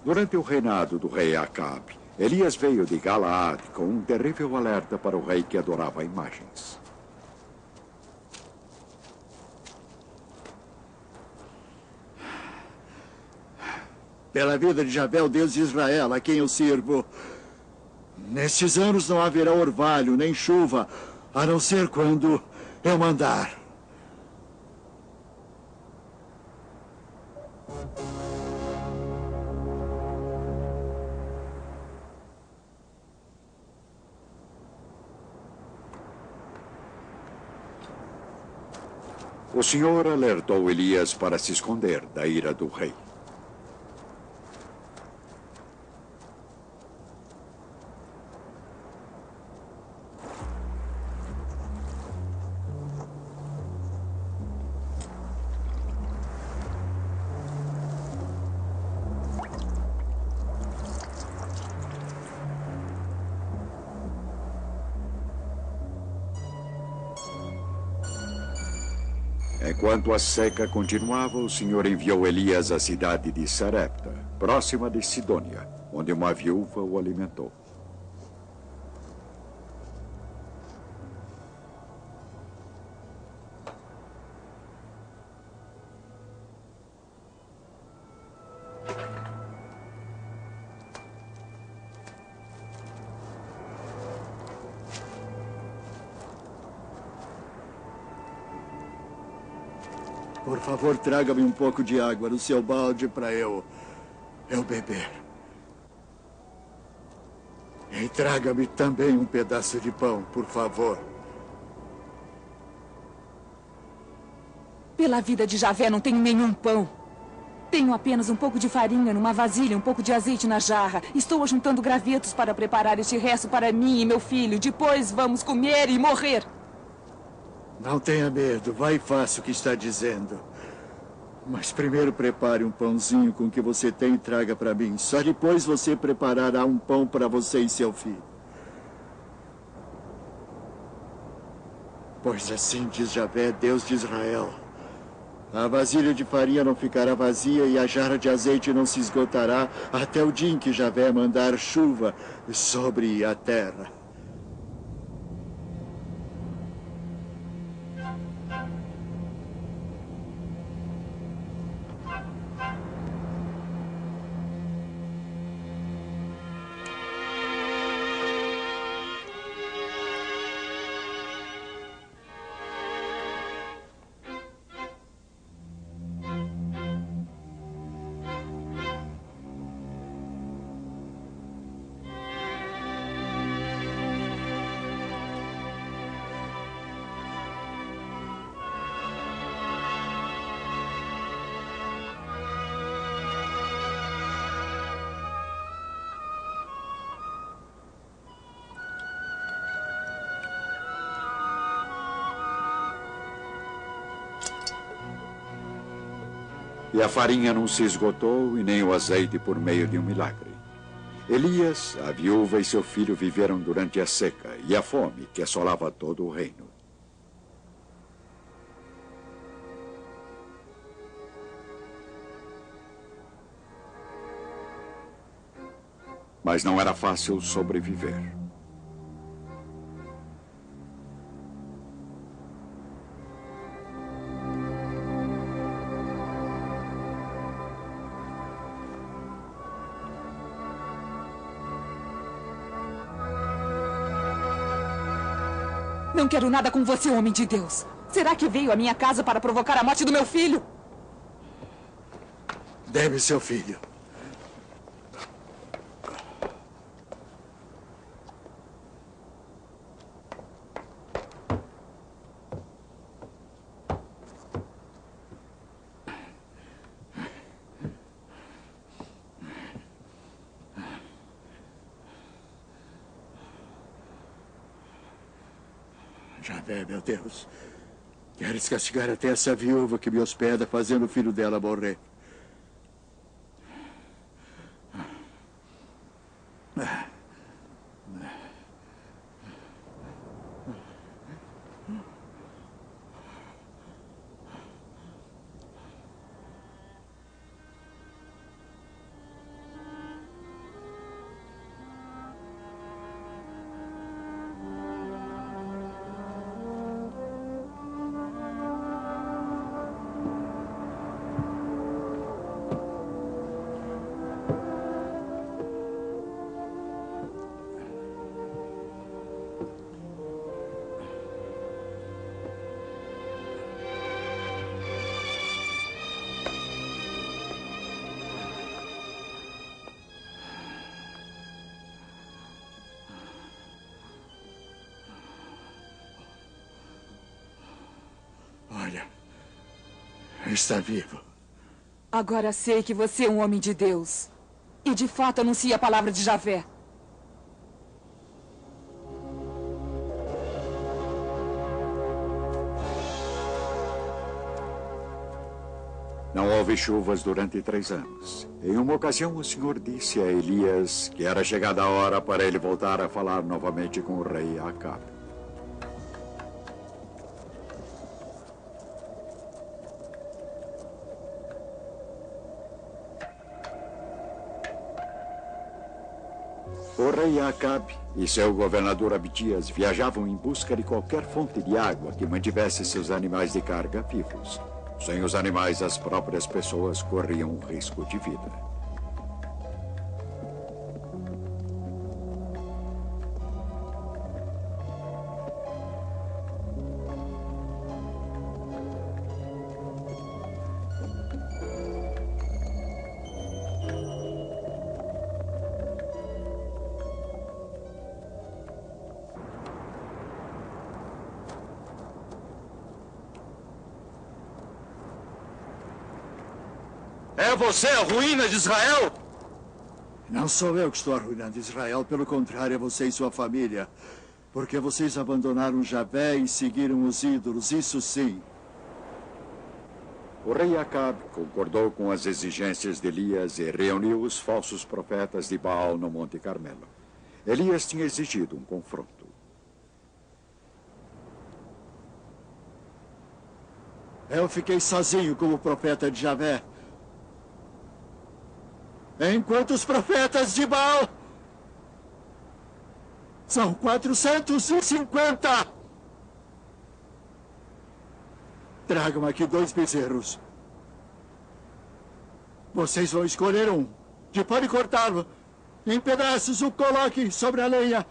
Durante o reinado do rei Acabe, Elias veio de Galaad com um terrível alerta para o rei que adorava imagens. Pela vida de Javé, o Deus de Israel, a quem eu sirvo, nestes anos não haverá orvalho nem chuva, a não ser quando eu mandar. O Senhor alertou Elias para se esconder da ira do rei. Enquanto a seca continuava, o Senhor enviou Elias à cidade de Sarepta, próxima de Sidônia, onde uma viúva o alimentou. Por favor, traga-me um pouco de água no seu balde para eu beber. E traga-me também um pedaço de pão, por favor. Pela vida de Javé, não tenho nenhum pão. Tenho apenas um pouco de farinha numa vasilha, um pouco de azeite na jarra. Estou ajuntando gravetos para preparar este resto para mim e meu filho. Depois vamos comer e morrer. Não tenha medo, vai e faça o que está dizendo. Mas primeiro prepare um pãozinho com o que você tem e traga para mim. Só depois você preparará um pão para você e seu filho. Pois assim diz Javé, Deus de Israel: A vasilha de farinha não ficará vazia e a jarra de azeite não se esgotará até o dia em que Javé mandar chuva sobre a terra. E a farinha não se esgotou e nem o azeite por meio de um milagre. Elias, a viúva e seu filho viveram durante a seca e a fome que assolava todo o reino. Mas não era fácil sobreviver. Não quero nada com você, homem de Deus. Será que veio à minha casa para provocar a morte do meu filho? Dê-me seu filho. Javé, meu Deus. Queres castigar até essa viúva que me hospeda, fazendo o filho dela morrer? Olha, está vivo. Agora sei que você é um homem de Deus. E de fato anuncia a palavra de Javé. Não houve chuvas durante 3 anos. Em uma ocasião, o Senhor disse a Elias que era chegada a hora para ele voltar a falar novamente com o rei Acabe. O rei Acabe e seu governador Abdias viajavam em busca de qualquer fonte de água que mantivesse seus animais de carga vivos. Sem os animais, as próprias pessoas corriam um risco de vida. É você a ruína de Israel? Não sou eu que estou arruinando Israel, pelo contrário, é você e sua família. Porque vocês abandonaram Javé e seguiram os ídolos, isso sim. O rei Acabe concordou com as exigências de Elias e reuniu os falsos profetas de Baal no Monte Carmelo. Elias tinha exigido um confronto. Eu fiquei sozinho como profeta de Javé. Enquanto os profetas de Baal são 450. Tragam aqui 2 bezerros. Vocês vão escolher um. Que pode cortá-lo em pedaços, o coloque sobre a lenha.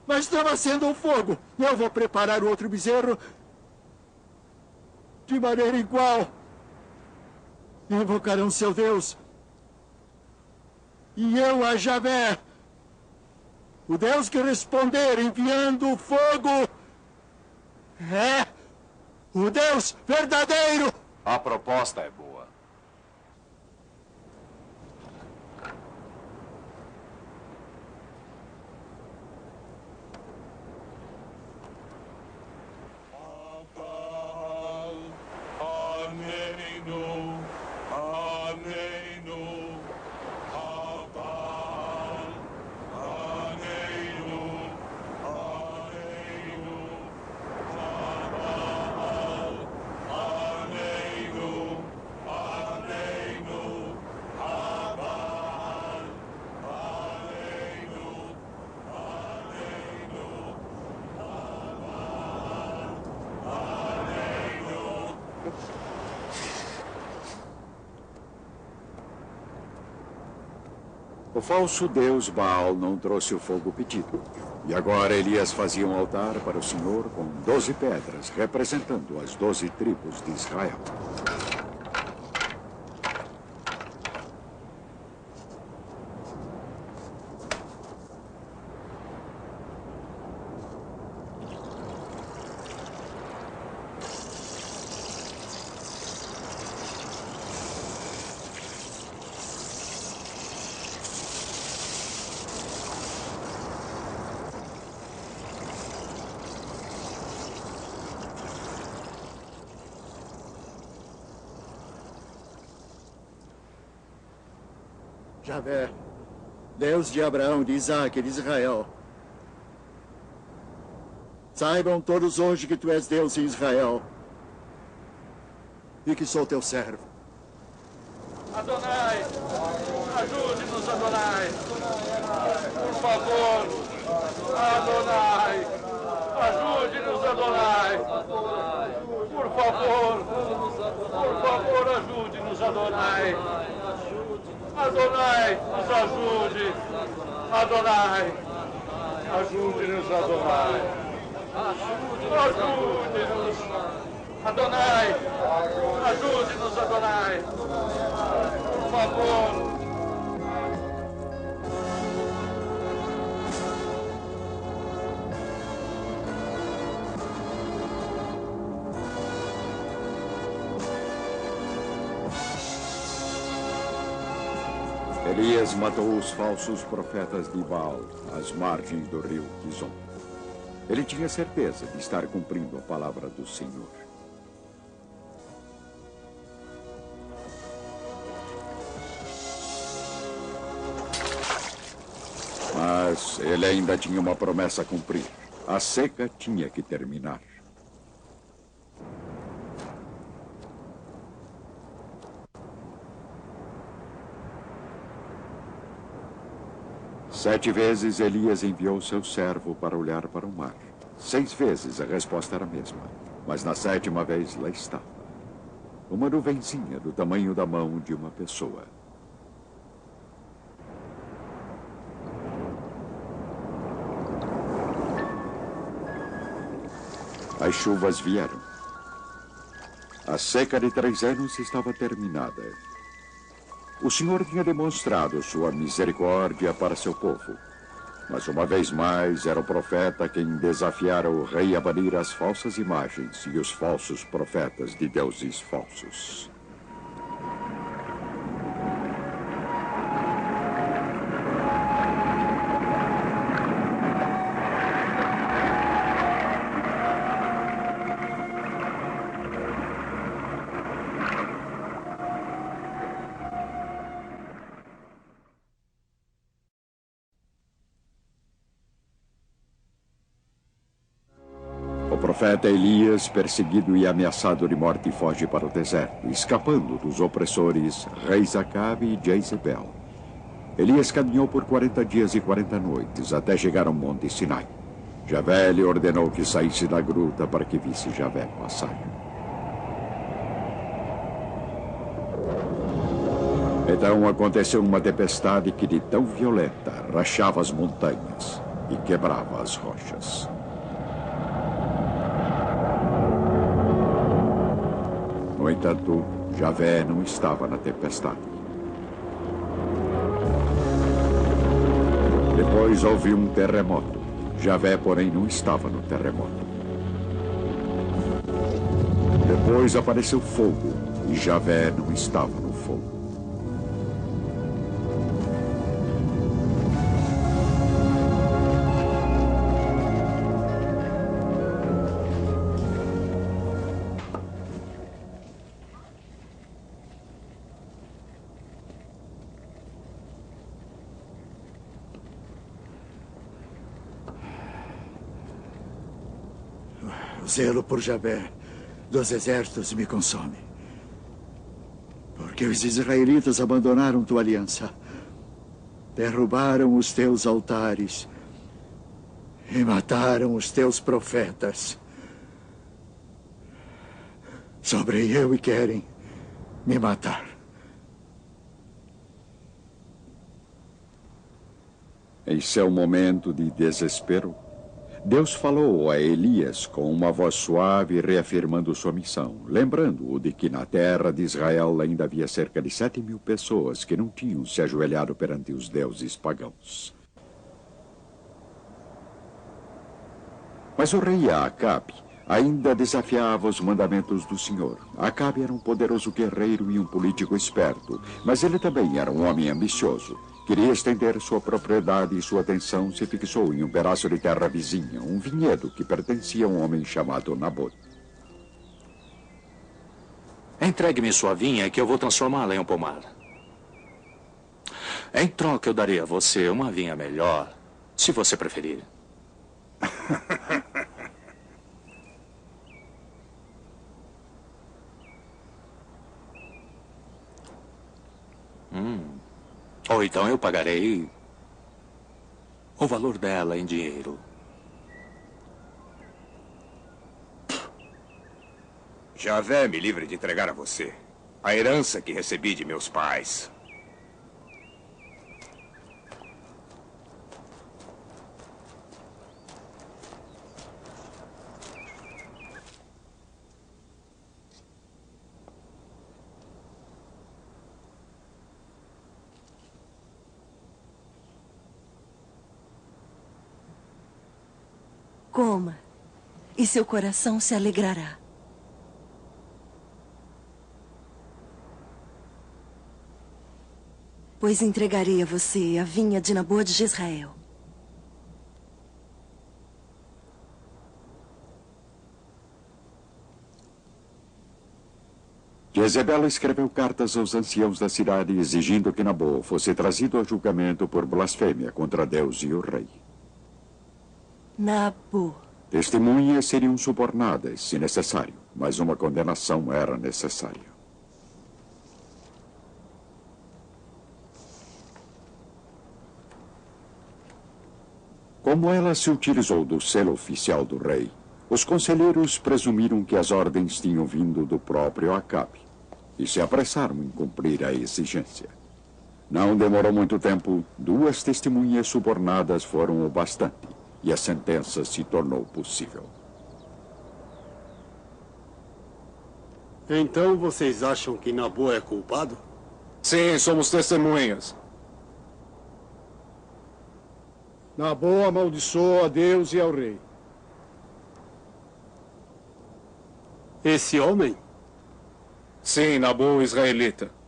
Mas estava acendo um fogo. Eu vou preparar o outro bezerro de maneira igual. Invocarão seu Deus. E eu a Javé, o Deus que responder enviando o fogo, é o Deus verdadeiro. A proposta é boa. O falso deus Baal não trouxe o fogo pedido. E agora Elias fazia um altar para o Senhor com 12 pedras, representando as 12 tribos de Israel. Javé, Deus de Abraão, de Isaac e de Israel. Saibam todos hoje que tu és Deus em Israel e que sou teu servo. Adonai, ajude-nos, Adonai. Por favor, Adonai, ajude-nos, Adonai. Por favor, ajude-nos, Adonai. Adonai, nos ajude. Adonai, ajude-nos, Adonai. Ajude-nos. Adonai, ajude-nos, Adonai. Por favor. Elias matou os falsos profetas de Baal às margens do rio Quizon. Ele tinha certeza de estar cumprindo a palavra do Senhor. Mas ele ainda tinha uma promessa a cumprir. A seca tinha que terminar. Sete vezes Elias enviou seu servo para olhar para o mar. 6 vezes a resposta era a mesma. Mas na 7ª vez lá estava. Uma nuvenzinha do tamanho da mão de uma pessoa. As chuvas vieram. A seca de 3 anos estava terminada. O Senhor tinha demonstrado sua misericórdia para seu povo. Mas uma vez mais era o profeta quem desafiara o rei a banir as falsas imagens e os falsos profetas de deuses falsos. O profeta Elias, perseguido e ameaçado de morte, foge para o deserto, escapando dos opressores reis Acabe e Jezebel. Elias caminhou por 40 dias e 40 noites até chegar ao Monte Sinai. Javé lhe ordenou que saísse da gruta para que visse Javé passar. Então aconteceu uma tempestade que, de tão violenta, rachava as montanhas e quebrava as rochas. No entanto, Javé não estava na tempestade. Depois houve um terremoto. Javé, porém, não estava no terremoto. Depois apareceu fogo, e Javé não estava no fogo. O zelo por Javé dos exércitos me consome. Porque os israelitas abandonaram tua aliança, derrubaram os teus altares e mataram os teus profetas. Sobre eu e querem me matar. Em seu momento de desespero, Deus falou a Elias com uma voz suave, reafirmando sua missão, lembrando-o de que na terra de Israel ainda havia cerca de 7.000 pessoas que não tinham se ajoelhado perante os deuses pagãos. Mas o rei Acabe ainda desafiava os mandamentos do Senhor. Acabe era um poderoso guerreiro e um político esperto, mas ele também era um homem ambicioso. Queria estender sua propriedade e sua atenção se fixou em um pedaço de terra vizinha, um vinhedo que pertencia a um homem chamado Nabote. Entregue-me sua vinha que eu vou transformá-la em um pomar. Em troca, eu darei a você uma vinha melhor, se você preferir. Ou então eu pagarei o valor dela em dinheiro. Javé me livre de entregar a você a herança que recebi de meus pais. Coma, e seu coração se alegrará. Pois entregarei a você a vinha de Nabote de Israel. Jezebel escreveu cartas aos anciãos da cidade exigindo que Nabô fosse trazido a julgamento por blasfêmia contra Deus e o rei. Nabô. Testemunhas seriam subornadas, se necessário, mas uma condenação era necessária. Como ela se utilizou do selo oficial do rei, os conselheiros presumiram que as ordens tinham vindo do próprio Acabe e se apressaram em cumprir a exigência. Não demorou muito tempo, 2 testemunhas subornadas foram o bastante e a sentença se tornou possível. Então vocês acham que Nabô é culpado? Sim, somos testemunhas. Nabô amaldiçoou a Deus e ao rei. Esse homem? Sim, Nabô, o israelita.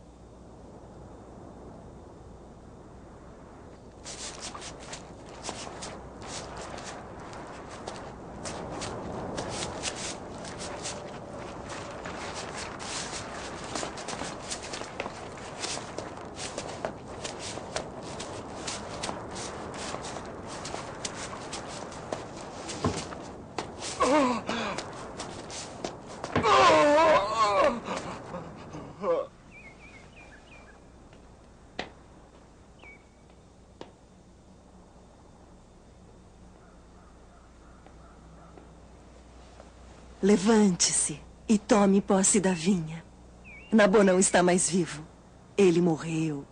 Levante-se e tome posse da vinha. Nabô não está mais vivo. Ele morreu.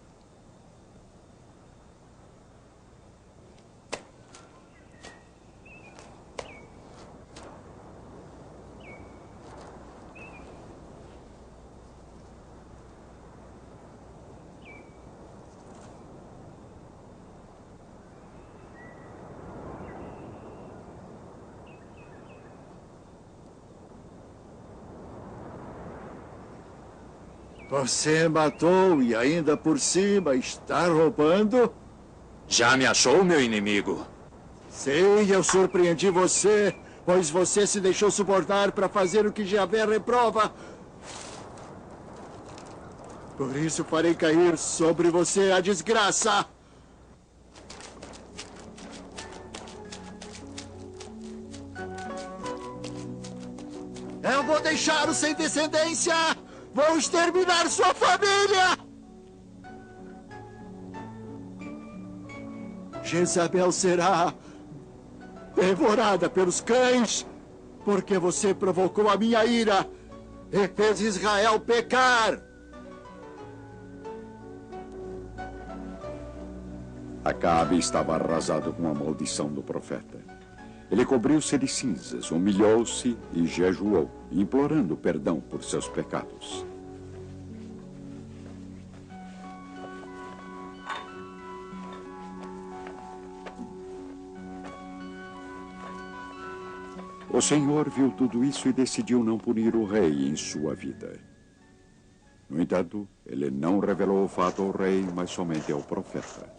Você matou e ainda por cima está roubando? Já me achou, meu inimigo? Sim, eu surpreendi você, pois você se deixou subornar para fazer o que Javé reprova. Por isso farei cair sobre você a desgraça. Eu vou deixá-lo sem descendência! Vou exterminar sua família! Jezabel será devorada pelos cães, porque você provocou a minha ira e fez Israel pecar. Acabe estava arrasado com a maldição do profeta. Ele cobriu-se de cinzas, humilhou-se e jejuou, implorando perdão por seus pecados. O Senhor viu tudo isso e decidiu não punir o rei em sua vida. No entanto, ele não revelou o fato ao rei, mas somente ao profeta.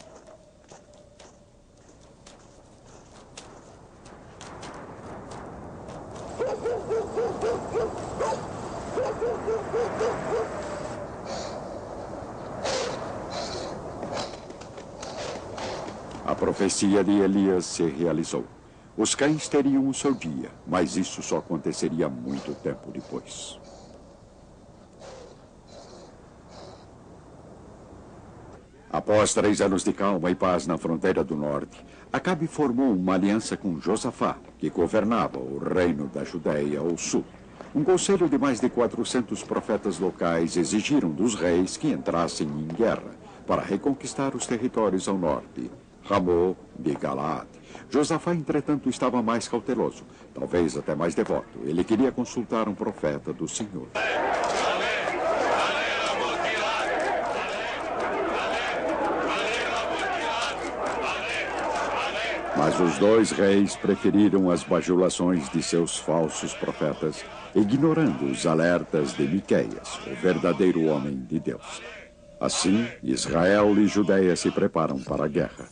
A profecia de Elias se realizou. Os cães teriam o seu dia, mas isso só aconteceria muito tempo depois. Após 3 anos de calma e paz na fronteira do norte, Acabe formou uma aliança com Josafá, que governava o reino da Judéia ao sul. Um conselho de mais de 400 profetas locais exigiram dos reis que entrassem em guerra para reconquistar os territórios ao norte, Ramô de Galaad. Josafá, entretanto, estava mais cauteloso, talvez até mais devoto. Ele queria consultar um profeta do Senhor. Mas os 2 reis preferiram as bajulações de seus falsos profetas, ignorando os alertas de Miqueias, o verdadeiro homem de Deus. Assim, Israel e Judeia se preparam para a guerra.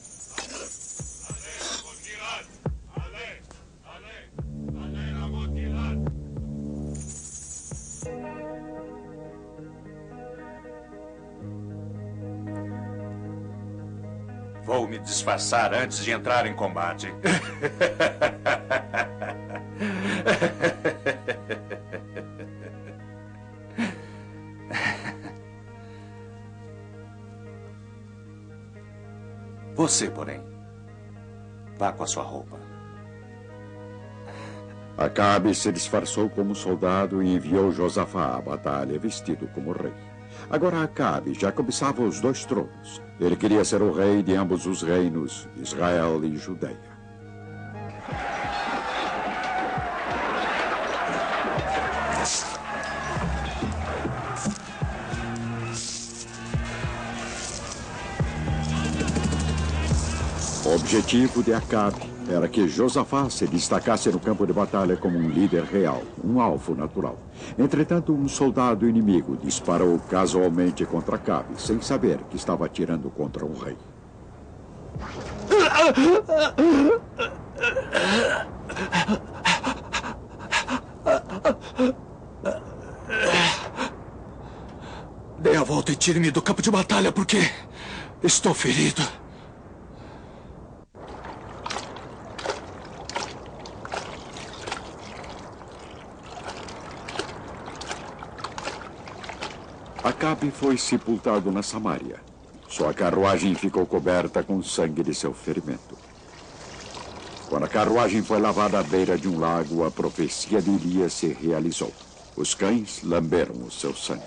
Vou me disfarçar antes de entrar em combate. Você, porém, vá com a sua roupa. Acabe se disfarçou como soldado e enviou Josafá à batalha vestido como rei. Agora Acabe já cobiçava os 2 tronos. Ele queria ser o rei de ambos os reinos, Israel e Judeia. O objetivo de Acabe era que Josafá se destacasse no campo de batalha como um líder real, um alvo natural. Entretanto, um soldado inimigo disparou casualmente contra Acabe, sem saber que estava atirando contra um rei. Dê a volta e tire-me do campo de batalha, porque estou ferido. Acabe foi sepultado na Samária. Sua carruagem ficou coberta com sangue de seu ferimento. Quando a carruagem foi lavada à beira de um lago, a profecia de Elias se realizou. Os cães lamberam o seu sangue.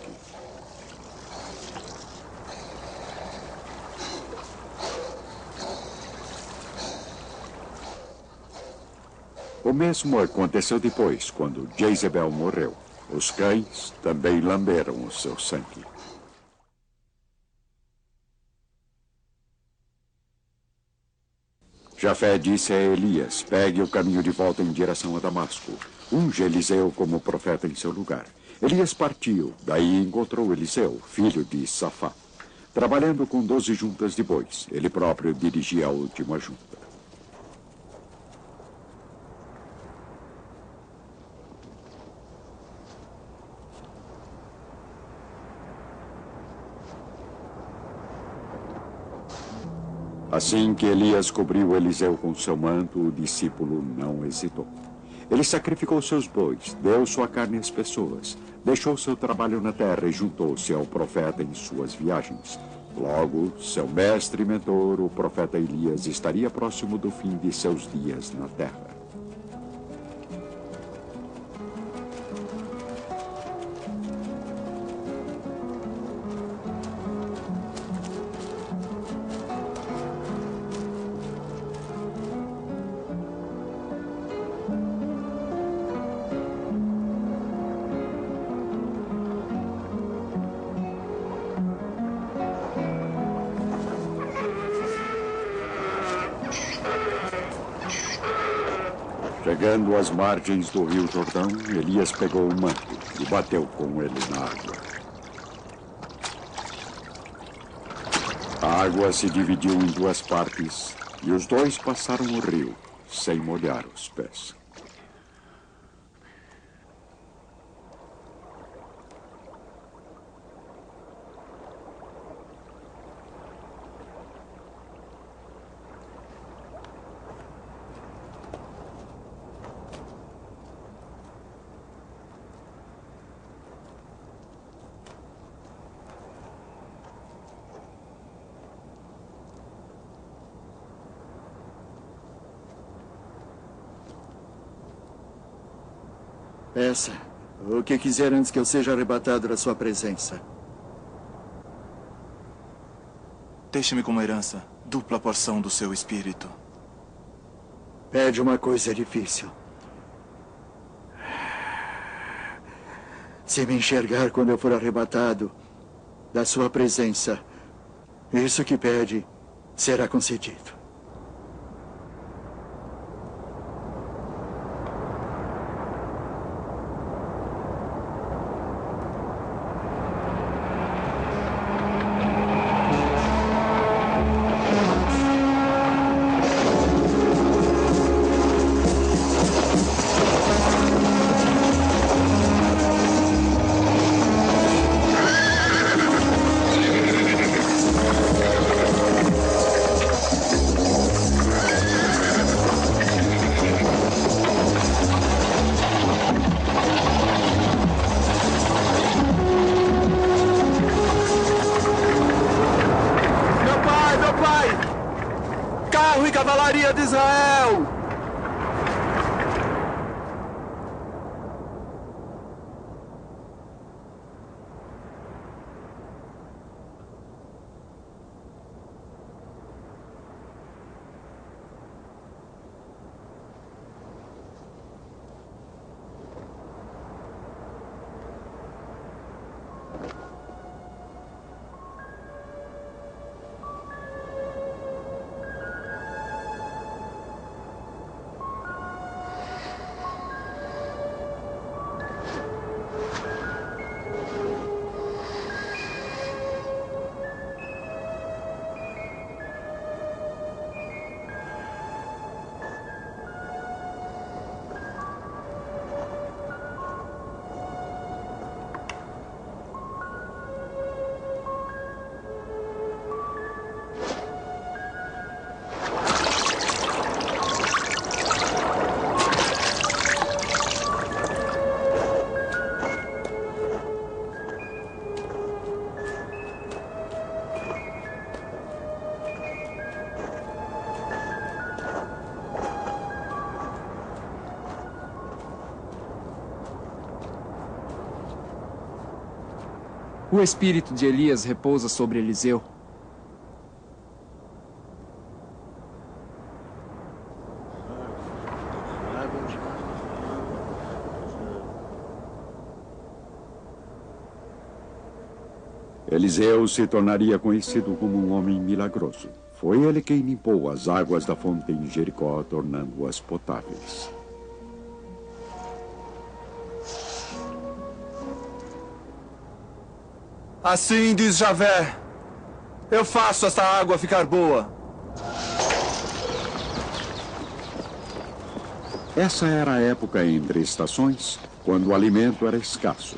O mesmo aconteceu depois, quando Jezebel morreu. Os cães também lamberam o seu sangue. Jafé disse a Elias: pegue o caminho de volta em direção a Damasco. Unge Eliseu como profeta em seu lugar. Elias partiu, daí encontrou Eliseu, filho de Safá, trabalhando com 12 juntas de bois. Ele próprio dirigia a última junta. Assim que Elias cobriu Eliseu com seu manto, o discípulo não hesitou. Ele sacrificou seus bois, deu sua carne às pessoas, deixou seu trabalho na terra e juntou-se ao profeta em suas viagens. Logo, seu mestre e mentor, o profeta Elias, estaria próximo do fim de seus dias na terra. Chegando às margens do rio Jordão, Elias pegou o manto e bateu com ele na água. A água se dividiu em duas partes e os dois passaram o rio sem molhar os pés. Peça o que quiser antes que eu seja arrebatado da sua presença. Deixe-me como herança dupla porção do seu espírito. Pede uma coisa difícil. Se me enxergar quando eu for arrebatado da sua presença, isso que pede será concedido. O espírito de Elias repousa sobre Eliseu. Eliseu se tornaria conhecido como um homem milagroso. Foi ele quem limpou as águas da fonte em Jericó, tornando-as potáveis. Assim diz Javé, eu faço esta água ficar boa. Essa era a época entre estações, quando o alimento era escasso.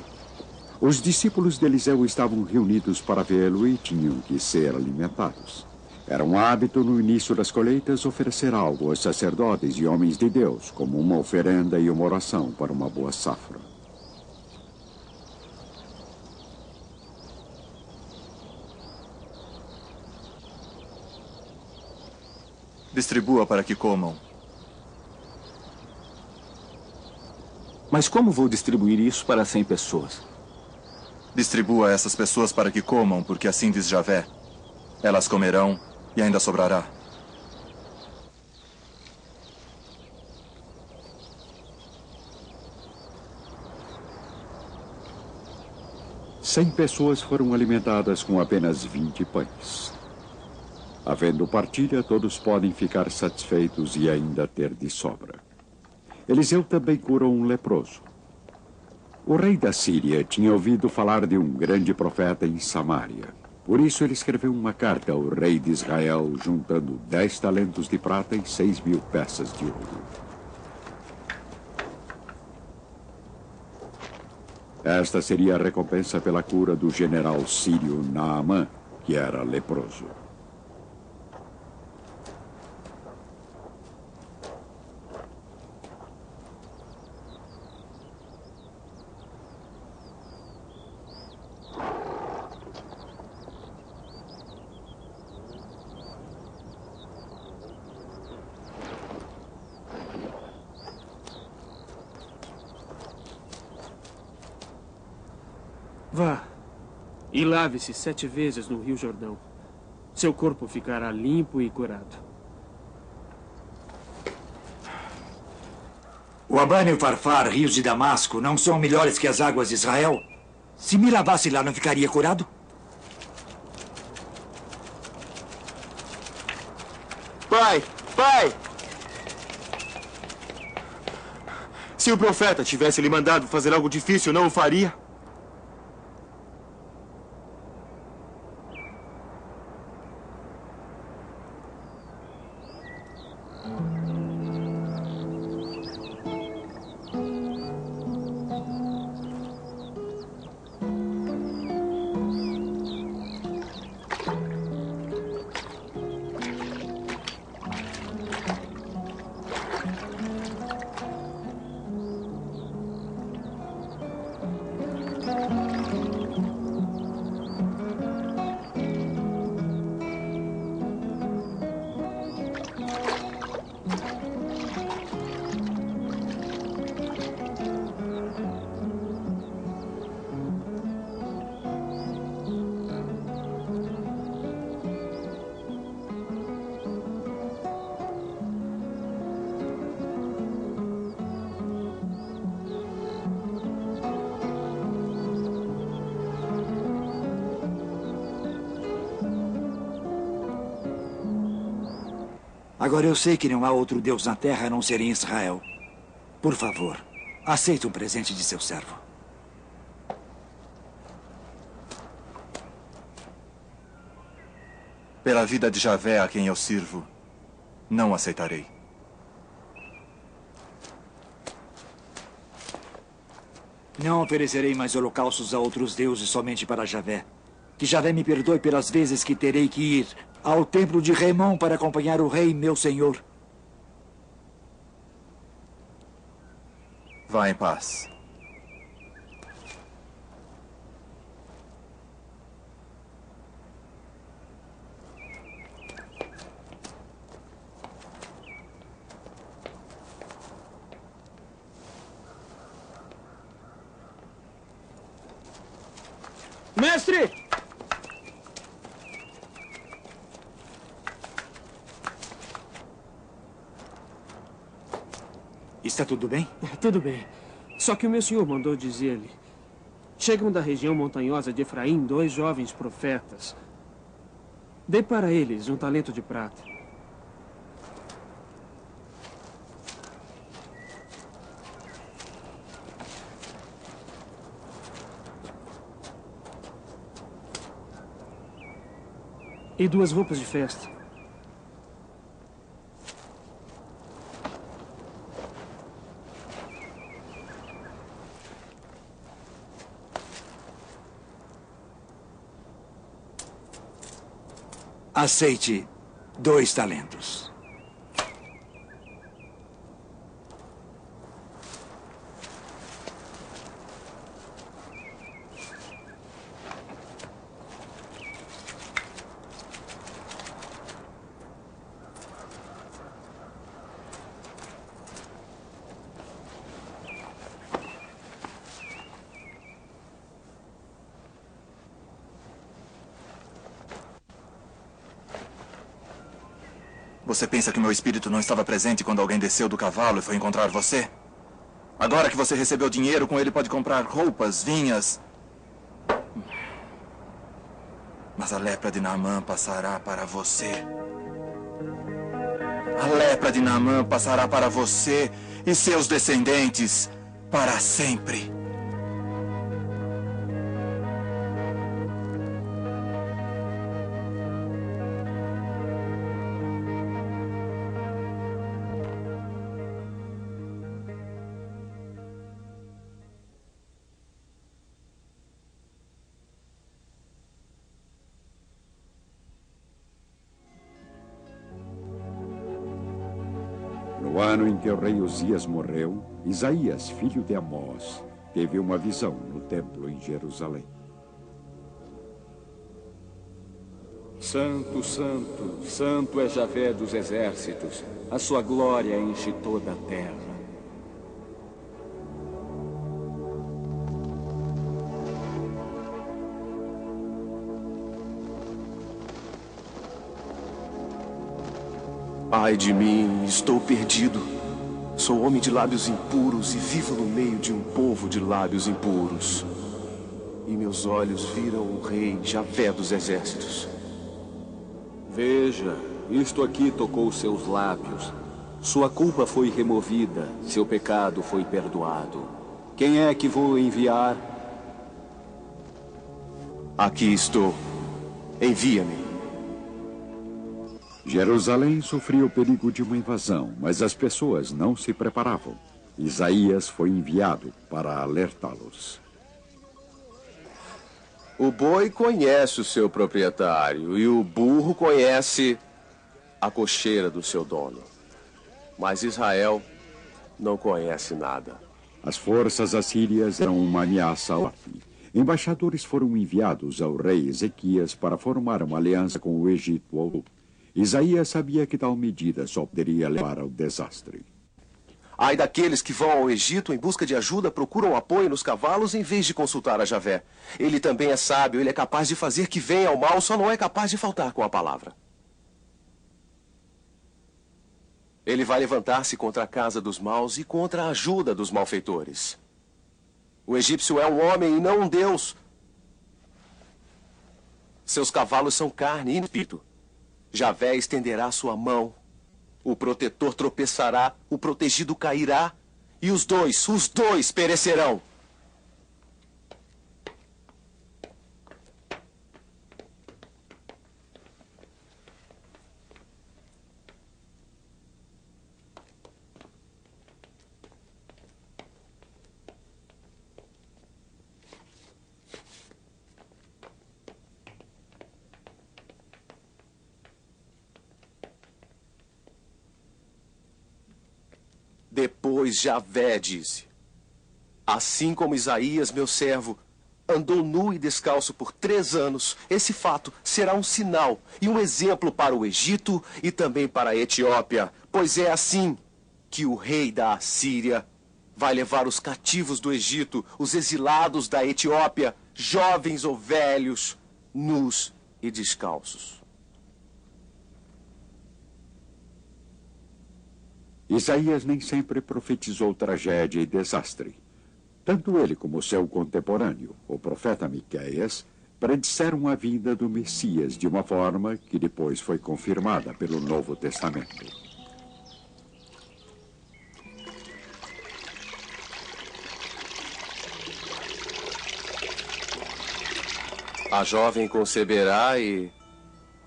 Os discípulos de Eliseu estavam reunidos para vê-lo e tinham que ser alimentados. Era um hábito no início das colheitas oferecer algo aos sacerdotes e homens de Deus, como uma oferenda e uma oração para uma boa safra. Distribua para que comam. Mas como vou distribuir isso para 100 pessoas? Distribua essas pessoas para que comam, porque assim diz Javé. Elas comerão e ainda sobrará. Cem pessoas foram alimentadas com apenas 20 pães. Havendo partilha, todos podem ficar satisfeitos e ainda ter de sobra. Eliseu também curou um leproso. O rei da Síria tinha ouvido falar de um grande profeta em Samaria. Por isso ele escreveu uma carta ao rei de Israel, juntando 10 talentos de prata e 6.000 peças de ouro. Esta seria a recompensa pela cura do general sírio Naamã, que era leproso. Vá e lave-se 7 vezes no Rio Jordão. Seu corpo ficará limpo e curado. O Abana e o Farfar, rios de Damasco, não são melhores que as águas de Israel? Se me lavasse lá, não ficaria curado? Pai! Pai! Se o profeta tivesse lhe mandado fazer algo difícil, não o faria? Agora eu sei que não há outro Deus na terra a não ser em Israel. Por favor, aceite um presente de seu servo. Pela vida de Javé a quem eu sirvo, não aceitarei. Não oferecerei mais holocaustos a outros deuses somente para Javé. Que Javé me perdoe pelas vezes que terei que ir ao templo de Remon para acompanhar o rei, meu senhor. Vá em paz. Mestre! Está tudo bem? Tudo bem. Só que o meu senhor mandou dizer-lhe. Chegam da região montanhosa de Efraim 2 jovens profetas. Dê para eles um talento de prata. E 2 roupas de festa. Aceite 2 talentos. Você pensa que meu espírito não estava presente quando alguém desceu do cavalo e foi encontrar você? Agora que você recebeu dinheiro, com ele pode comprar roupas, vinhas. Mas a lepra de Naamã passará para você. A lepra de Naamã passará para você e seus descendentes para sempre. No ano em que o rei Uzias morreu, Isaías, filho de Amós, teve uma visão no templo em Jerusalém. Santo, santo, santo é Javé dos exércitos. A sua glória enche toda a terra. Ai de mim, estou perdido. Sou homem de lábios impuros e vivo no meio de um povo de lábios impuros. E meus olhos viram o rei Javé dos exércitos. Veja, isto aqui tocou seus lábios. Sua culpa foi removida, seu pecado foi perdoado. Quem é que vou enviar? Aqui estou. Envia-me. Jerusalém sofria o perigo de uma invasão, mas as pessoas não se preparavam. Isaías foi enviado para alertá-los. O boi conhece o seu proprietário e o burro conhece a cocheira do seu dono. Mas Israel não conhece nada. As forças assírias eram uma ameaça ao norte. Embaixadores foram enviados ao rei Ezequias para formar uma aliança com o Egito ao sul. Isaías sabia que tal medida só poderia levar ao desastre. Ai daqueles que vão ao Egito em busca de ajuda, procuram apoio nos cavalos em vez de consultar a Javé. Ele também é sábio, ele é capaz de fazer que venha ao mal, só não é capaz de faltar com a palavra. Ele vai levantar-se contra a casa dos maus e contra a ajuda dos malfeitores. O egípcio é um homem e não um deus. Seus cavalos são carne e espírito. Javé estenderá sua mão. O protetor tropeçará, o protegido cairá, e os dois perecerão. Depois Javé disse: assim como Isaías, meu servo, andou nu e descalço por 3 anos, esse fato será um sinal e um exemplo para o Egito e também para a Etiópia, pois é assim que o rei da Assíria vai levar os cativos do Egito, os exilados da Etiópia, jovens ou velhos, nus e descalços. Isaías nem sempre profetizou tragédia e desastre. Tanto ele como seu contemporâneo, o profeta Miqueias, predisseram a vinda do Messias de uma forma que depois foi confirmada pelo Novo Testamento. A jovem conceberá e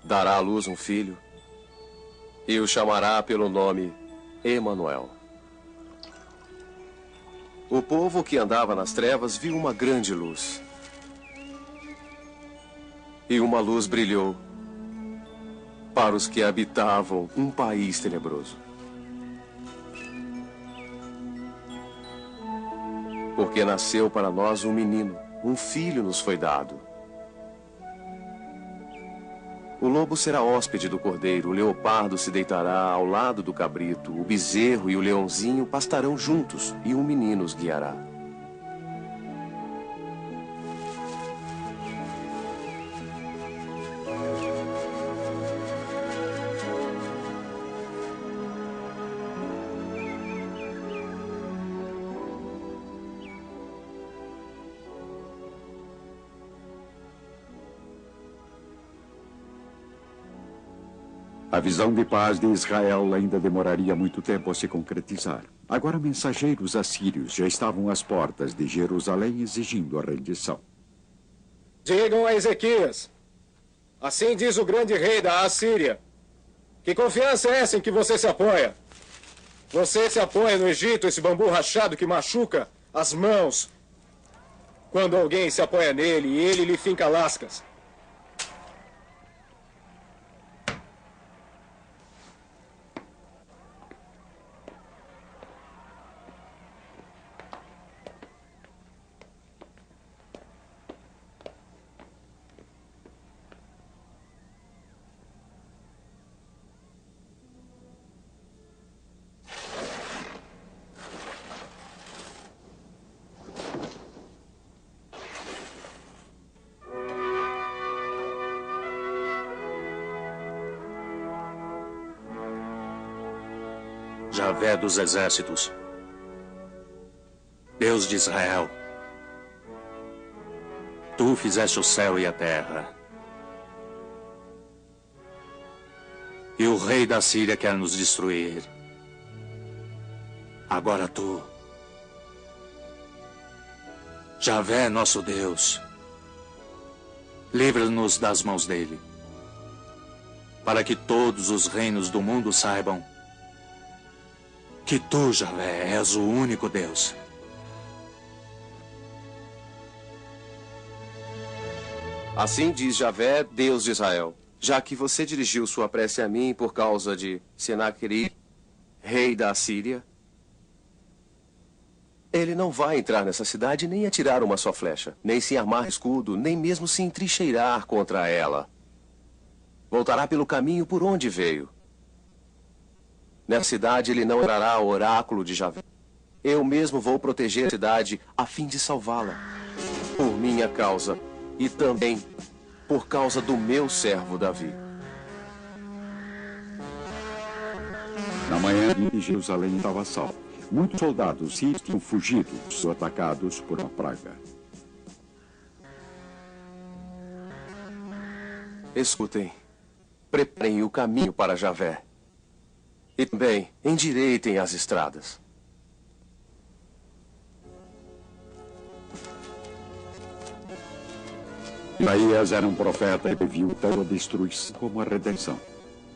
dará à luz um filho, e o chamará pelo nome Emanuel. O povo que andava nas trevas viu uma grande luz. E uma luz brilhou para os que habitavam um país tenebroso. Porque nasceu para nós um menino, um filho nos foi dado. O lobo será hóspede do cordeiro, o leopardo se deitará ao lado do cabrito, o bezerro e o leãozinho pastarão juntos, e um menino os guiará. A visão de paz de Israel ainda demoraria muito tempo a se concretizar. Agora mensageiros assírios já estavam às portas de Jerusalém exigindo a rendição. Digam a Ezequias, assim diz o grande rei da Assíria, que confiança é essa em que você se apoia? Você se apoia no Egito, esse bambu rachado que machuca as mãos, quando alguém se apoia nele e ele lhe finca lascas. Javé dos exércitos, Deus de Israel, tu fizeste o céu e a terra. E o rei da Síria quer nos destruir. Agora tu, Javé, nosso Deus, livra-nos das mãos dele, para que todos os reinos do mundo saibam que tu, Javé, és o único Deus. Assim diz Javé, Deus de Israel, já que você dirigiu sua prece a mim por causa de Senaquerib, rei da Assíria, ele não vai entrar nessa cidade nem atirar uma só flecha, nem se armar escudo, nem mesmo se entrincheirar contra ela. Voltará pelo caminho por onde veio. Nessa cidade ele não entrará ao oráculo de Javé. Eu mesmo vou proteger a cidade a fim de salvá-la. Por minha causa e também por causa do meu servo Davi. Na manhã de Jerusalém estava salvo. Muitos soldados sírios tinham fugido, atacados por uma praga. Escutem. Preparem o caminho para Javé. E também endireitem as estradas. Isaías era um profeta e viu tanto a destruição como a redenção.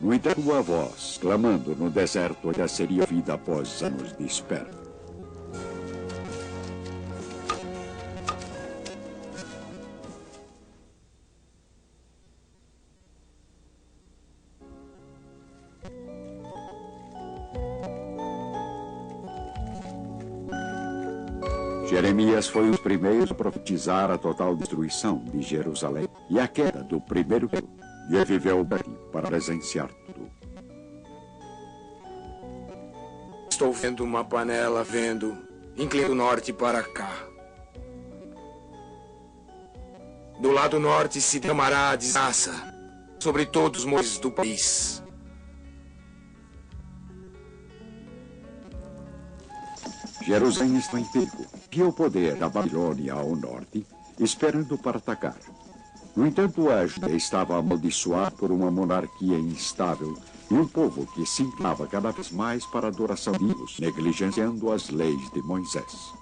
No entanto, a voz, clamando no deserto, ainda seria ouvida após anos de espera. Jeremias foi um dos primeiros a profetizar a total destruição de Jerusalém e a queda do primeiro templo, e ele viveu bem para presenciar tudo. Estou vendo uma panela inclina o norte para cá. Do lado norte se derramará a desgraça sobre todos os moradores do país. Jerusalém está em perigo. E o poder da Babilônia ao norte, esperando para atacar. No entanto, a Judéia estava amaldiçoada por uma monarquia instável e um povo que se inclinava cada vez mais para a adoração de Deus, negligenciando as leis de Moisés.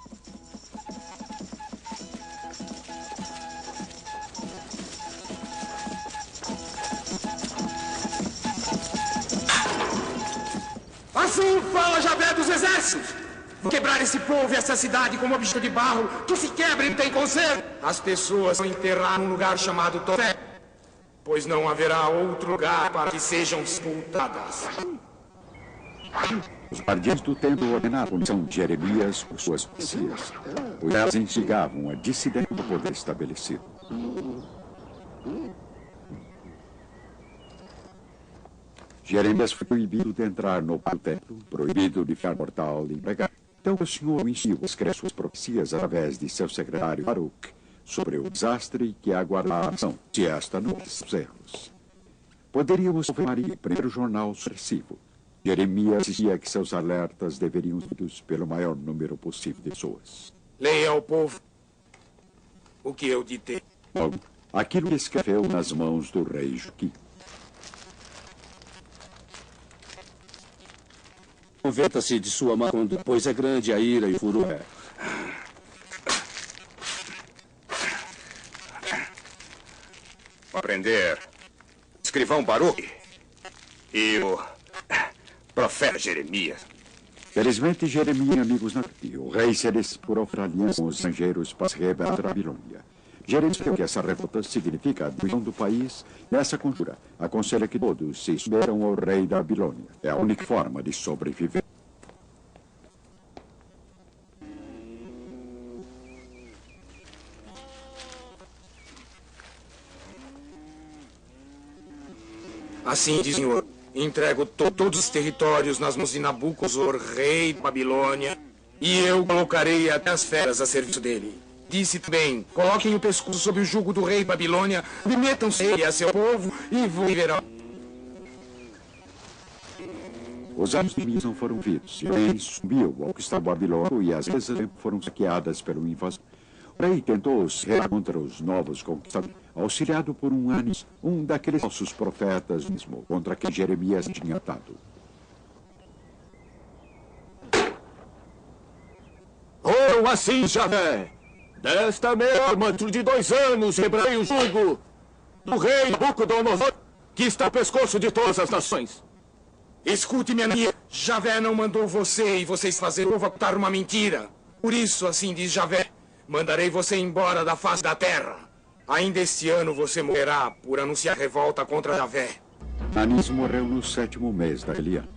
Assim fala Javé dos exércitos! Vou quebrar esse povo e essa cidade como objeto de barro que se quebra e não tem conserto. As pessoas vão enterrar num lugar chamado Tofé, pois não haverá outro lugar para que sejam sepultadas. Os guardiões do templo ordenaram a punição de Jeremias por suas profecias, pois elas instigavam a dissidência do poder estabelecido. Jeremias foi proibido de entrar no templo, proibido de ficar mortal e pregar. Então o Senhor o encheu a escrever suas profecias através de seu secretário Baruch sobre o desastre que aguardava a nação, se esta não os erros. Poderíamos ver o primeiro jornal sucessivo. Jeremias dizia que seus alertas deveriam ser lidos pelo maior número possível de pessoas. Leia ao povo o que eu ditei. Logo, aquilo que escreveu nas mãos do rei Joaquim. Converta-se de sua mão, pois é grande a ira e o furor. Aprender escrivão Baruch e o profeta Jeremias. Felizmente, Jeremias e amigos na corte. O rei se decidiu por oferecer aliança com os estrangeiros para se rebelar contra a Babilônia. Jeremias viu que essa revolta significa a divisão do país. Nessa conjura, aconselha que todos se submetam ao rei da Babilônia. É a única forma de sobreviver. Assim diz o Senhor, entrego todos os territórios nas mãos de Nabucodonosor, rei da Babilônia, e eu colocarei até as feras a serviço dele. Disse também, coloquem o pescoço sob o jugo do rei da Babilônia, submetam-se ele a seu povo e viverão. Os anos de Jeremias não foram ouvidos. Ele subiu ao que estava babilônico e as mesas foram saqueadas pelo invasor. O rei tentou se rebelar contra os novos conquistadores, auxiliado por Anis, um daqueles falsos profetas mesmo, contra quem Jeremias tinha lutado. Ou assim, Javé, desta mesma forma, dentro de 2 anos, quebrarei o jugo do rei Nabucodonosor, que está no pescoço de todas as nações. Escute, minha amiga, Javé não mandou você e vocês fazerem contar uma mentira. Por isso, assim diz Javé, mandarei você embora da face da terra. Ainda este ano você morrerá por anunciar revolta contra Javé. Anis morreu no 7º mês daquele ano.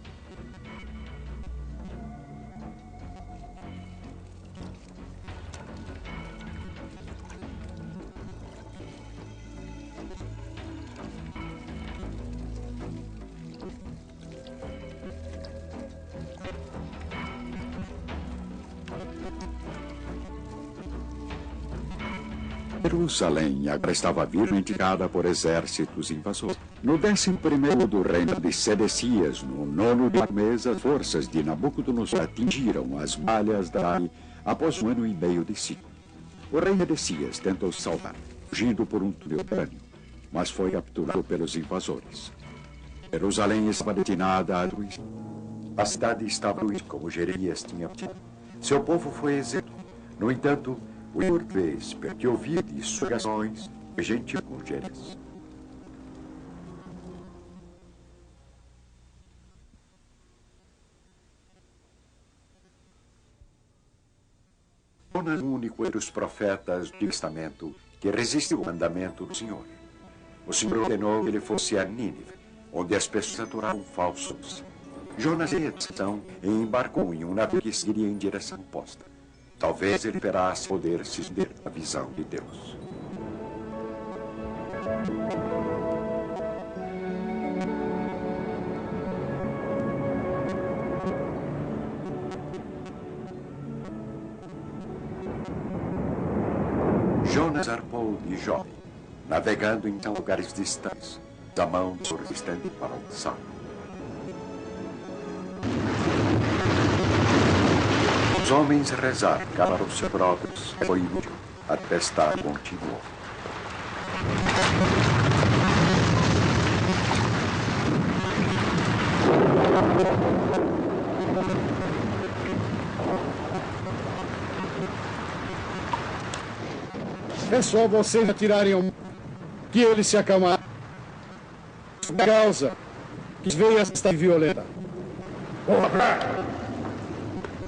Jerusalém agora estava virgem por exércitos invasores. No 11º do reino de Sedecias, no 9º mês, as forças de Nabucodonosor atingiram as malhas da Ai após 1 ano e meio de sítio. O rei Sedecias tentou salvar, fugindo por um túnel subterrâneo, mas foi capturado pelos invasores. Jerusalém estava destinada à destruição. A cidade estava ruída, como Jeremias tinha dito. Seu povo foi exilado. No entanto, o Senhor fez, porque ouvia de suas orações, gentil com Jeremias. Jonas é o único dos profetas do Testamento que resistiu ao mandamento do Senhor. O Senhor ordenou que ele fosse a Nínive, onde as pessoas adoravam falsos. Jonas teve a decisão e embarcou em um navio que seguiria em direção oposta. Talvez ele esperasse poder se esconder da visão de Deus. Jonas armou de jovem, navegando em lugares distantes, a mão do resistente para alçar. Os homens rezaram, calaram-se próprios, foi inútil, a tempestade continuou. É só vocês atirarem um que ele se acalmar. A causa que veio esta violenta.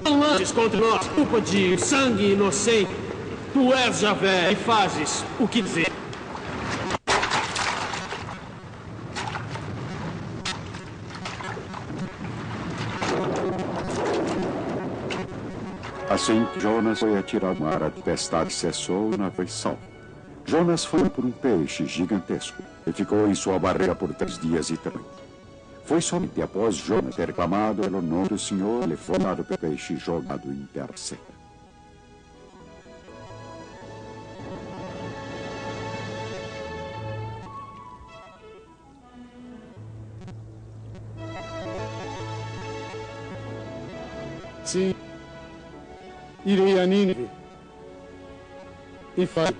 Não lances contra nós culpa de sangue inocente. Tu és Javé e fazes o que dizer. Assim que Jonas foi atirado no mar, a tempestade cessou na feição. Jonas foi por um peixe gigantesco e ficou em sua barriga por 3 dias e 3 noites. Foi somente após Jonas ter clamado pelo nome do Senhor, ele foi dado pelo peixe e jogado em terra seca. Sim, irei a Nínive e farei.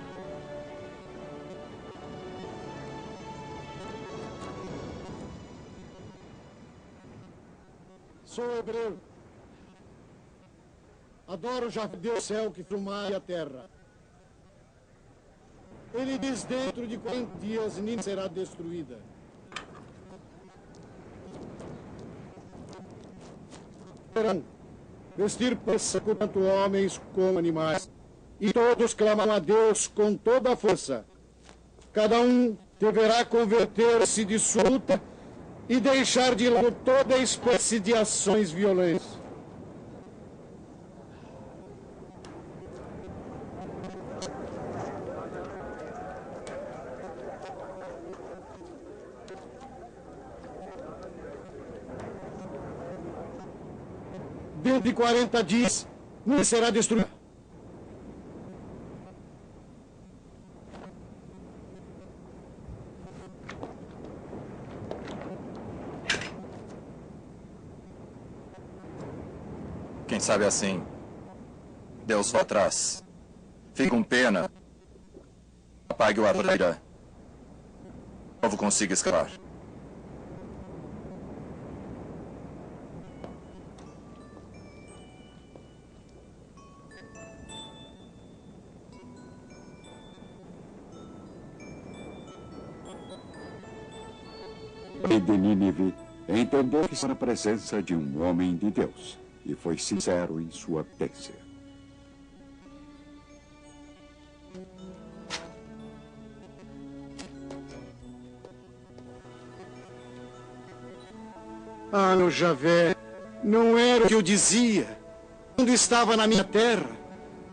Sou hebreu. Adoro já Deus céu que fez o mar e a terra. Ele diz: dentro de 40 dias Nínive será destruída. Verão vestir seco tanto homens como animais, e todos clamam a Deus com toda a força. Cada um deverá converter-se de sua luta e deixar de lado toda espécie de ações violentas. Dentro de 40 dias, não será destruída. Quem sabe assim, Deus vá atrás. Fique com pena. Apague o arreira. O povo consiga escapar. O rei de Nínive entendeu que estava na presença de um homem de Deus e foi sincero em sua tese. Ah, meu Javé, não era o que eu dizia quando estava na minha terra.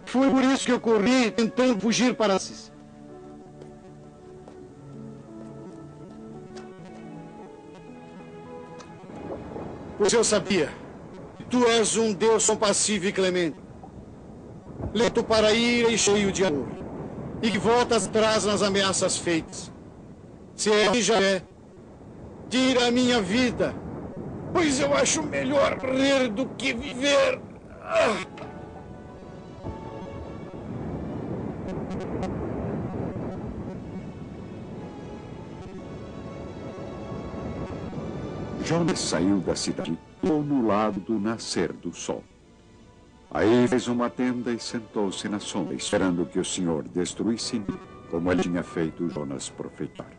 Foi por isso que eu corri tentando fugir para Assis. Pois eu sabia que tu és um Deus compassivo e clemente, lento para a ira e cheio de amor, e que voltas atrás nas ameaças feitas. Se é assim, Javé, tira a minha vida, pois eu acho melhor morrer do que viver. Jonas saiu da cidade e ficou no lado do nascer do sol. Aí fez uma tenda e sentou-se na sombra, esperando que o Senhor destruísse, como ele tinha feito Jonas profetizar.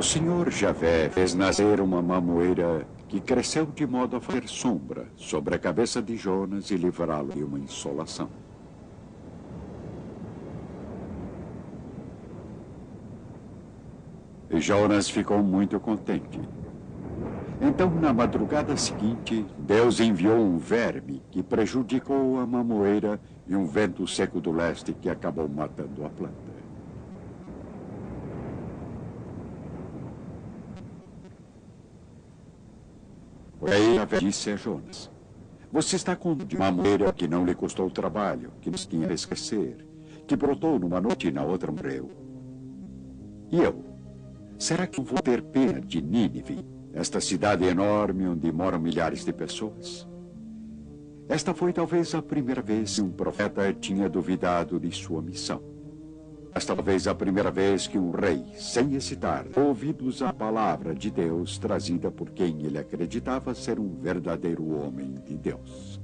Senhor Javé fez nascer uma mamoeira que cresceu de modo a fazer sombra sobre a cabeça de Jonas e livrá-lo de uma insolação. E Jonas ficou muito contente. Então, na madrugada seguinte, Deus enviou um verme que prejudicou a mamoeira e um vento seco do leste que acabou matando a planta. Aí Javé disse a Jonas: você está com uma mamoeira que não lhe custou trabalho, que nos tinha a esquecer, que brotou numa noite e na outra morreu. E eu? Será que não vou ter pena de Nínive, esta cidade enorme onde moram milhares de pessoas? Esta foi talvez a primeira vez que um profeta tinha duvidado de sua missão. Esta talvez a primeira vez que um rei, sem hesitar, ouvidos a palavra de Deus trazida por quem ele acreditava ser um verdadeiro homem de Deus.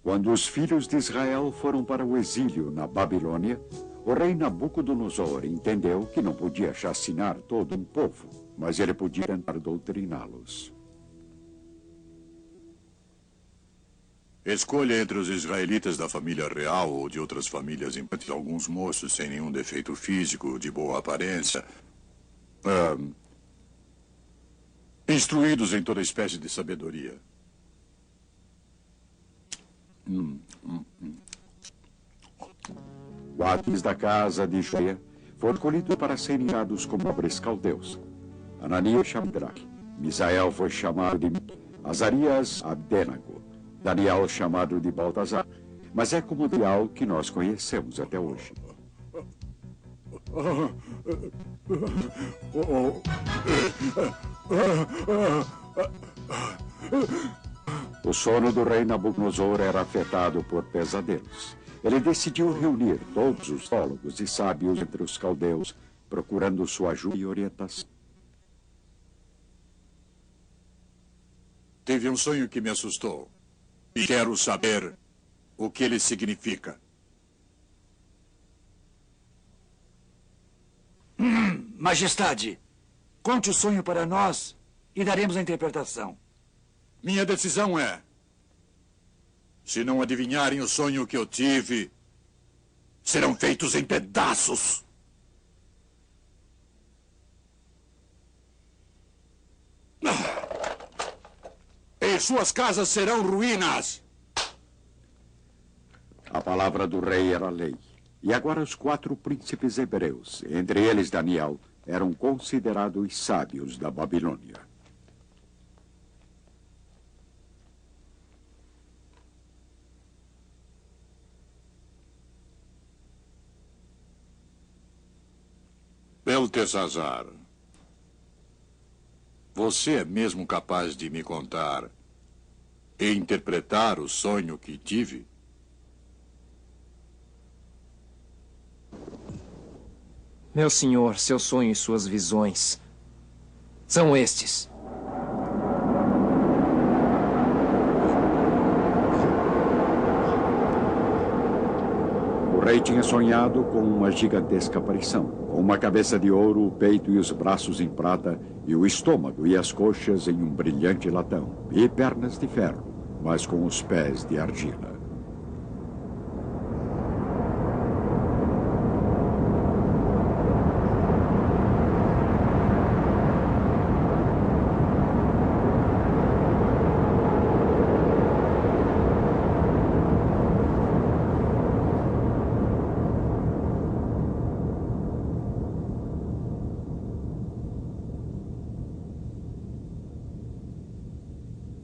Quando os filhos de Israel foram para o exílio na Babilônia, o rei Nabucodonosor entendeu que não podia chacinar todo um povo, mas ele podia tentar doutriná-los. Escolha entre os israelitas da família real ou de outras famílias importantes alguns moços sem nenhum defeito físico, de boa aparência, instruídos em toda espécie de sabedoria. Guardas da casa de José foram escolhidos para serem enviados como nobres caldeus. Ananias Shadraque, Misael foi chamado de Azarias Abdenago, Daniel chamado de Baltazar, mas é como Daniel que nós conhecemos até hoje. O sono do rei Nabucodonosor era afetado por pesadelos. Ele decidiu reunir todos os teólogos e sábios entre os caldeus, procurando sua ajuda e orientação. Tive um sonho que me assustou. E quero saber o que ele significa. Majestade, conte o sonho para nós e daremos a interpretação. Minha decisão é: se não adivinharem o sonho que eu tive, serão feitos em pedaços. E suas casas serão ruínas. A palavra do rei era lei. E agora os 4 príncipes hebreus, entre eles Daniel, eram considerados sábios da Babilônia. Beltesazar, você é mesmo capaz de me contar e interpretar o sonho que tive? Meu senhor, seu sonho e suas visões são estes. O rei tinha sonhado com uma gigantesca aparição, com uma cabeça de ouro, o peito e os braços em prata, e o estômago e as coxas em um brilhante latão, e pernas de ferro, mas com os pés de argila.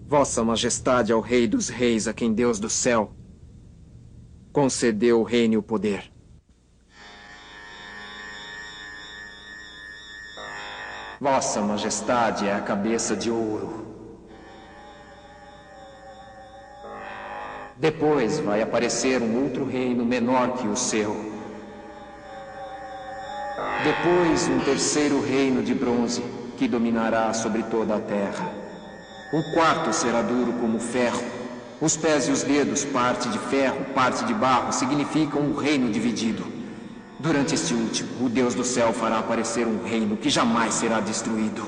Vossa Majestade é o Rei dos Reis, a quem Deus do céu concedeu o reino e o poder. Vossa Majestade é a cabeça de ouro. Depois vai aparecer um outro reino menor que o seu. Depois um terceiro reino de bronze que dominará sobre toda a terra. O quarto será duro como ferro, Os pés e os dedos, parte de ferro, parte de barro, significam um reino dividido. Durante este último, o Deus do céu fará aparecer um reino que jamais será destruído.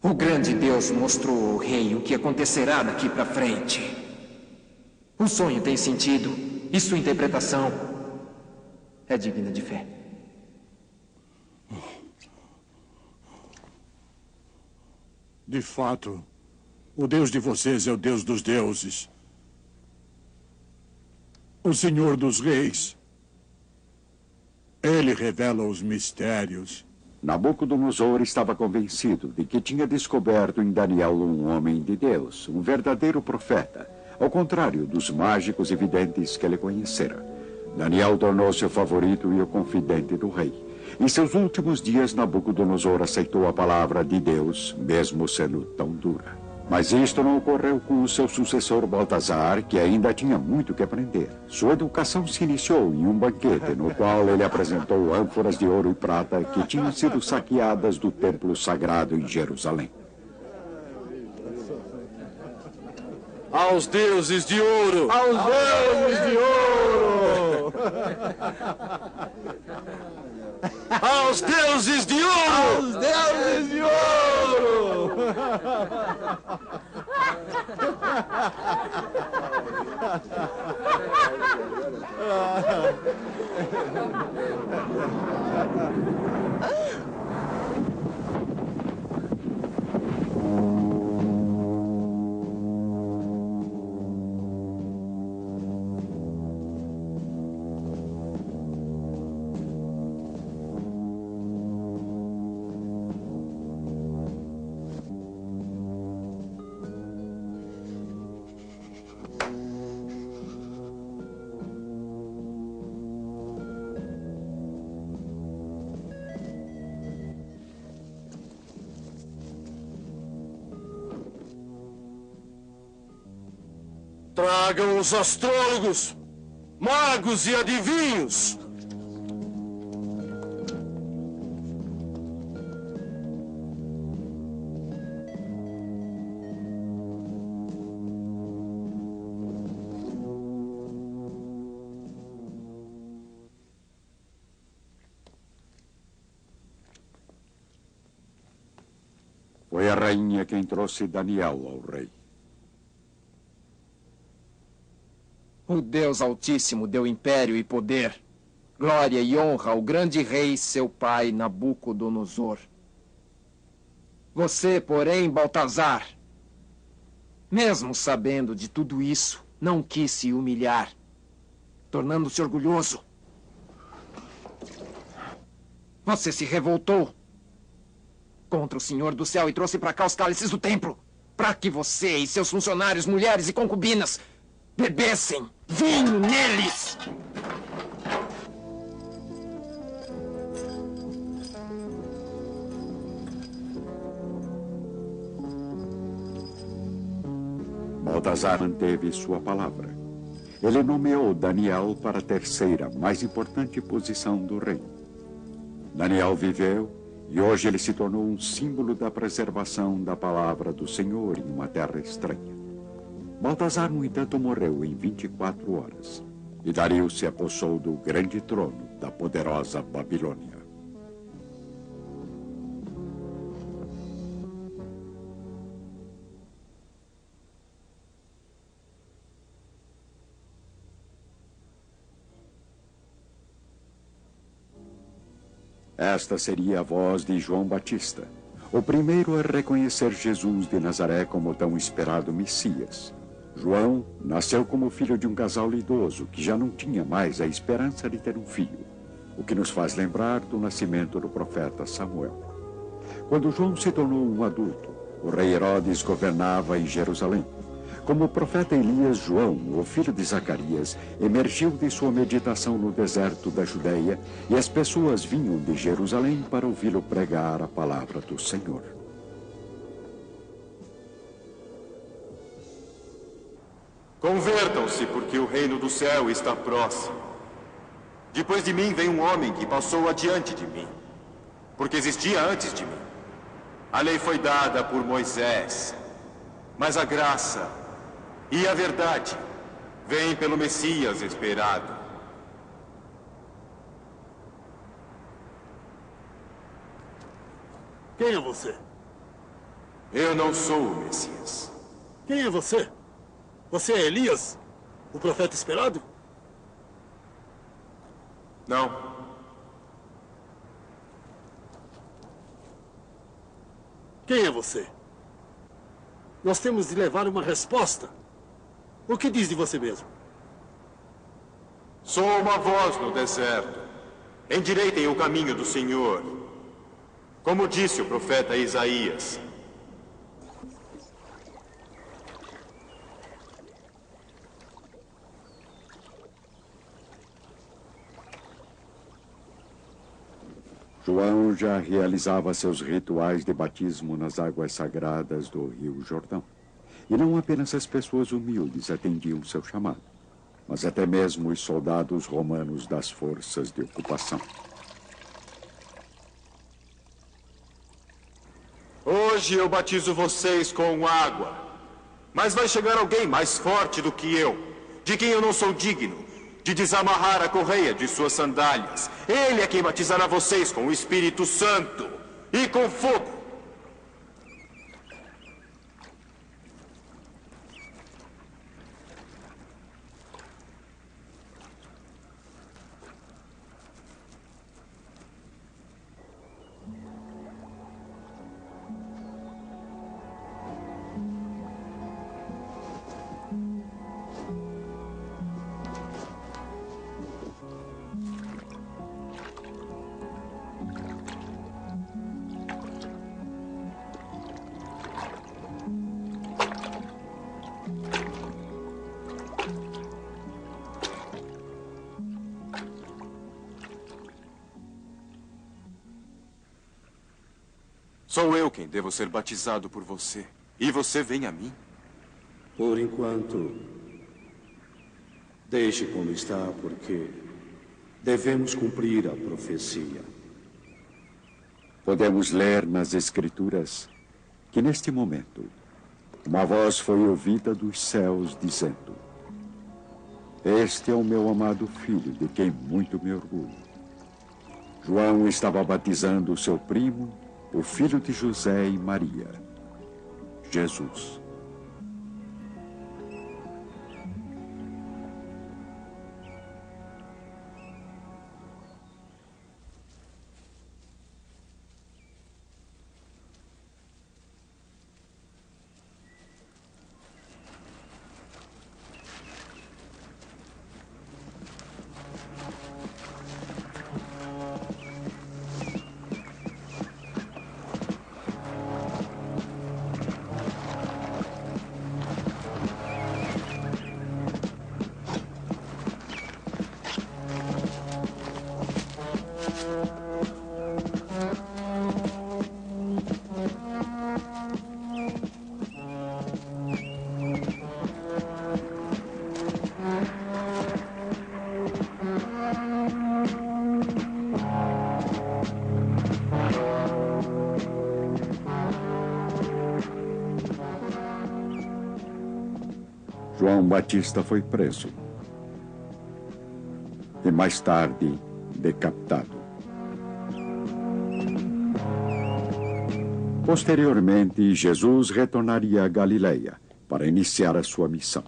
O grande Deus mostrou ao rei o que acontecerá daqui para frente. O sonho tem sentido e sua interpretação é digna de fé. De fato, o Deus de vocês é o Deus dos deuses. O Senhor dos reis. Ele revela os mistérios. Nabucodonosor estava convencido de que tinha descoberto em Daniel um homem de Deus, um verdadeiro profeta, ao contrário dos mágicos e videntes que ele conhecera. Daniel tornou-se o favorito e o confidente do rei. Em seus últimos dias, Nabucodonosor aceitou a palavra de Deus, mesmo sendo tão dura. Mas isto não ocorreu com o seu sucessor Baltazar, que ainda tinha muito que aprender. Sua educação se iniciou em um banquete, no qual ele apresentou ânforas de ouro e prata que tinham sido saqueadas do templo sagrado em Jerusalém. Aos deuses de ouro! Aos deuses de ouro! Aos deuses de ouro! Aos deuses de ouro! Tragam os astrólogos, magos e adivinhos. Foi a rainha quem trouxe Daniel ao rei. O Deus Altíssimo deu império e poder, glória e honra ao grande rei, seu pai, Nabucodonosor. Você, porém, Baltazar, mesmo sabendo de tudo isso, não quis se humilhar, tornando-se orgulhoso. Você se revoltou contra o Senhor do Céu e trouxe para cá os cálices do templo, para que você e seus funcionários, mulheres e concubinas bebessem vinho neles. Baltazar manteve sua palavra. Ele nomeou Daniel para a terceira, mais importante posição do reino. Daniel viveu e hoje ele se tornou um símbolo da preservação da palavra do Senhor em uma terra estranha. Baltazar, no entanto, morreu em 24 horas. E Dario se apossou do grande trono da poderosa Babilônia. Esta seria a voz de João Batista, o primeiro a reconhecer Jesus de Nazaré como tão esperado Messias. João nasceu como filho de um casal idoso que já não tinha mais a esperança de ter um filho, o que nos faz lembrar do nascimento do profeta Samuel. Quando João se tornou um adulto, o rei Herodes governava em Jerusalém. Como o profeta Elias, João, o filho de Zacarias, emergiu de sua meditação no deserto da Judeia e as pessoas vinham de Jerusalém para ouvi-lo pregar a palavra do Senhor. Convertam-se, porque o reino do céu está próximo. Depois de mim vem um homem que passou adiante de mim, porque existia antes de mim. A lei foi dada por Moisés, mas a graça e a verdade vêm pelo Messias esperado. Quem é você? Eu não sou o Messias. Quem é você? Você é Elias, o profeta esperado? Não. Quem é você? Nós temos de levar uma resposta. O que diz de você mesmo? Sou uma voz no deserto. Endireitem o caminho do Senhor. Como disse o profeta Isaías. João já realizava seus rituais de batismo nas águas sagradas do Rio Jordão. E não apenas as pessoas humildes atendiam seu chamado, mas até mesmo os soldados romanos das forças de ocupação. Hoje eu batizo vocês com água, mas vai chegar alguém mais forte do que eu, de quem eu não sou digno de desamarrar a correia de suas sandálias. Ele é quem batizará vocês com o Espírito Santo e com fogo. Sou eu quem devo ser batizado por você. E você vem a mim? Por enquanto, deixe como está, porque devemos cumprir a profecia. Podemos ler nas Escrituras que, neste momento, uma voz foi ouvida dos céus dizendo: Este é o meu amado filho, de quem muito me orgulho. João estava batizando seu primo, o filho de José e Maria, Jesus. João Batista foi preso e mais tarde decapitado. Posteriormente, Jesus retornaria a Galileia para iniciar a sua missão.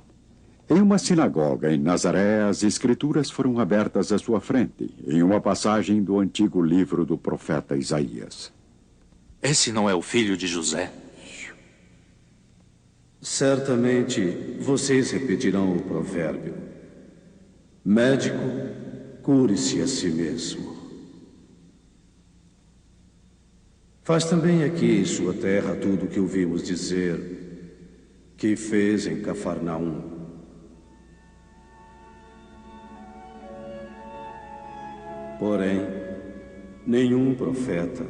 Em uma sinagoga em Nazaré, as Escrituras foram abertas à sua frente, em uma passagem do antigo livro do profeta Isaías. Esse não é o filho de José? Certamente vocês repetirão o provérbio: médico, cure-se a si mesmo. Faz também aqui em sua terra tudo o que ouvimos dizer que fez em Cafarnaum. Porém, nenhum profeta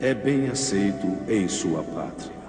é bem aceito em sua pátria.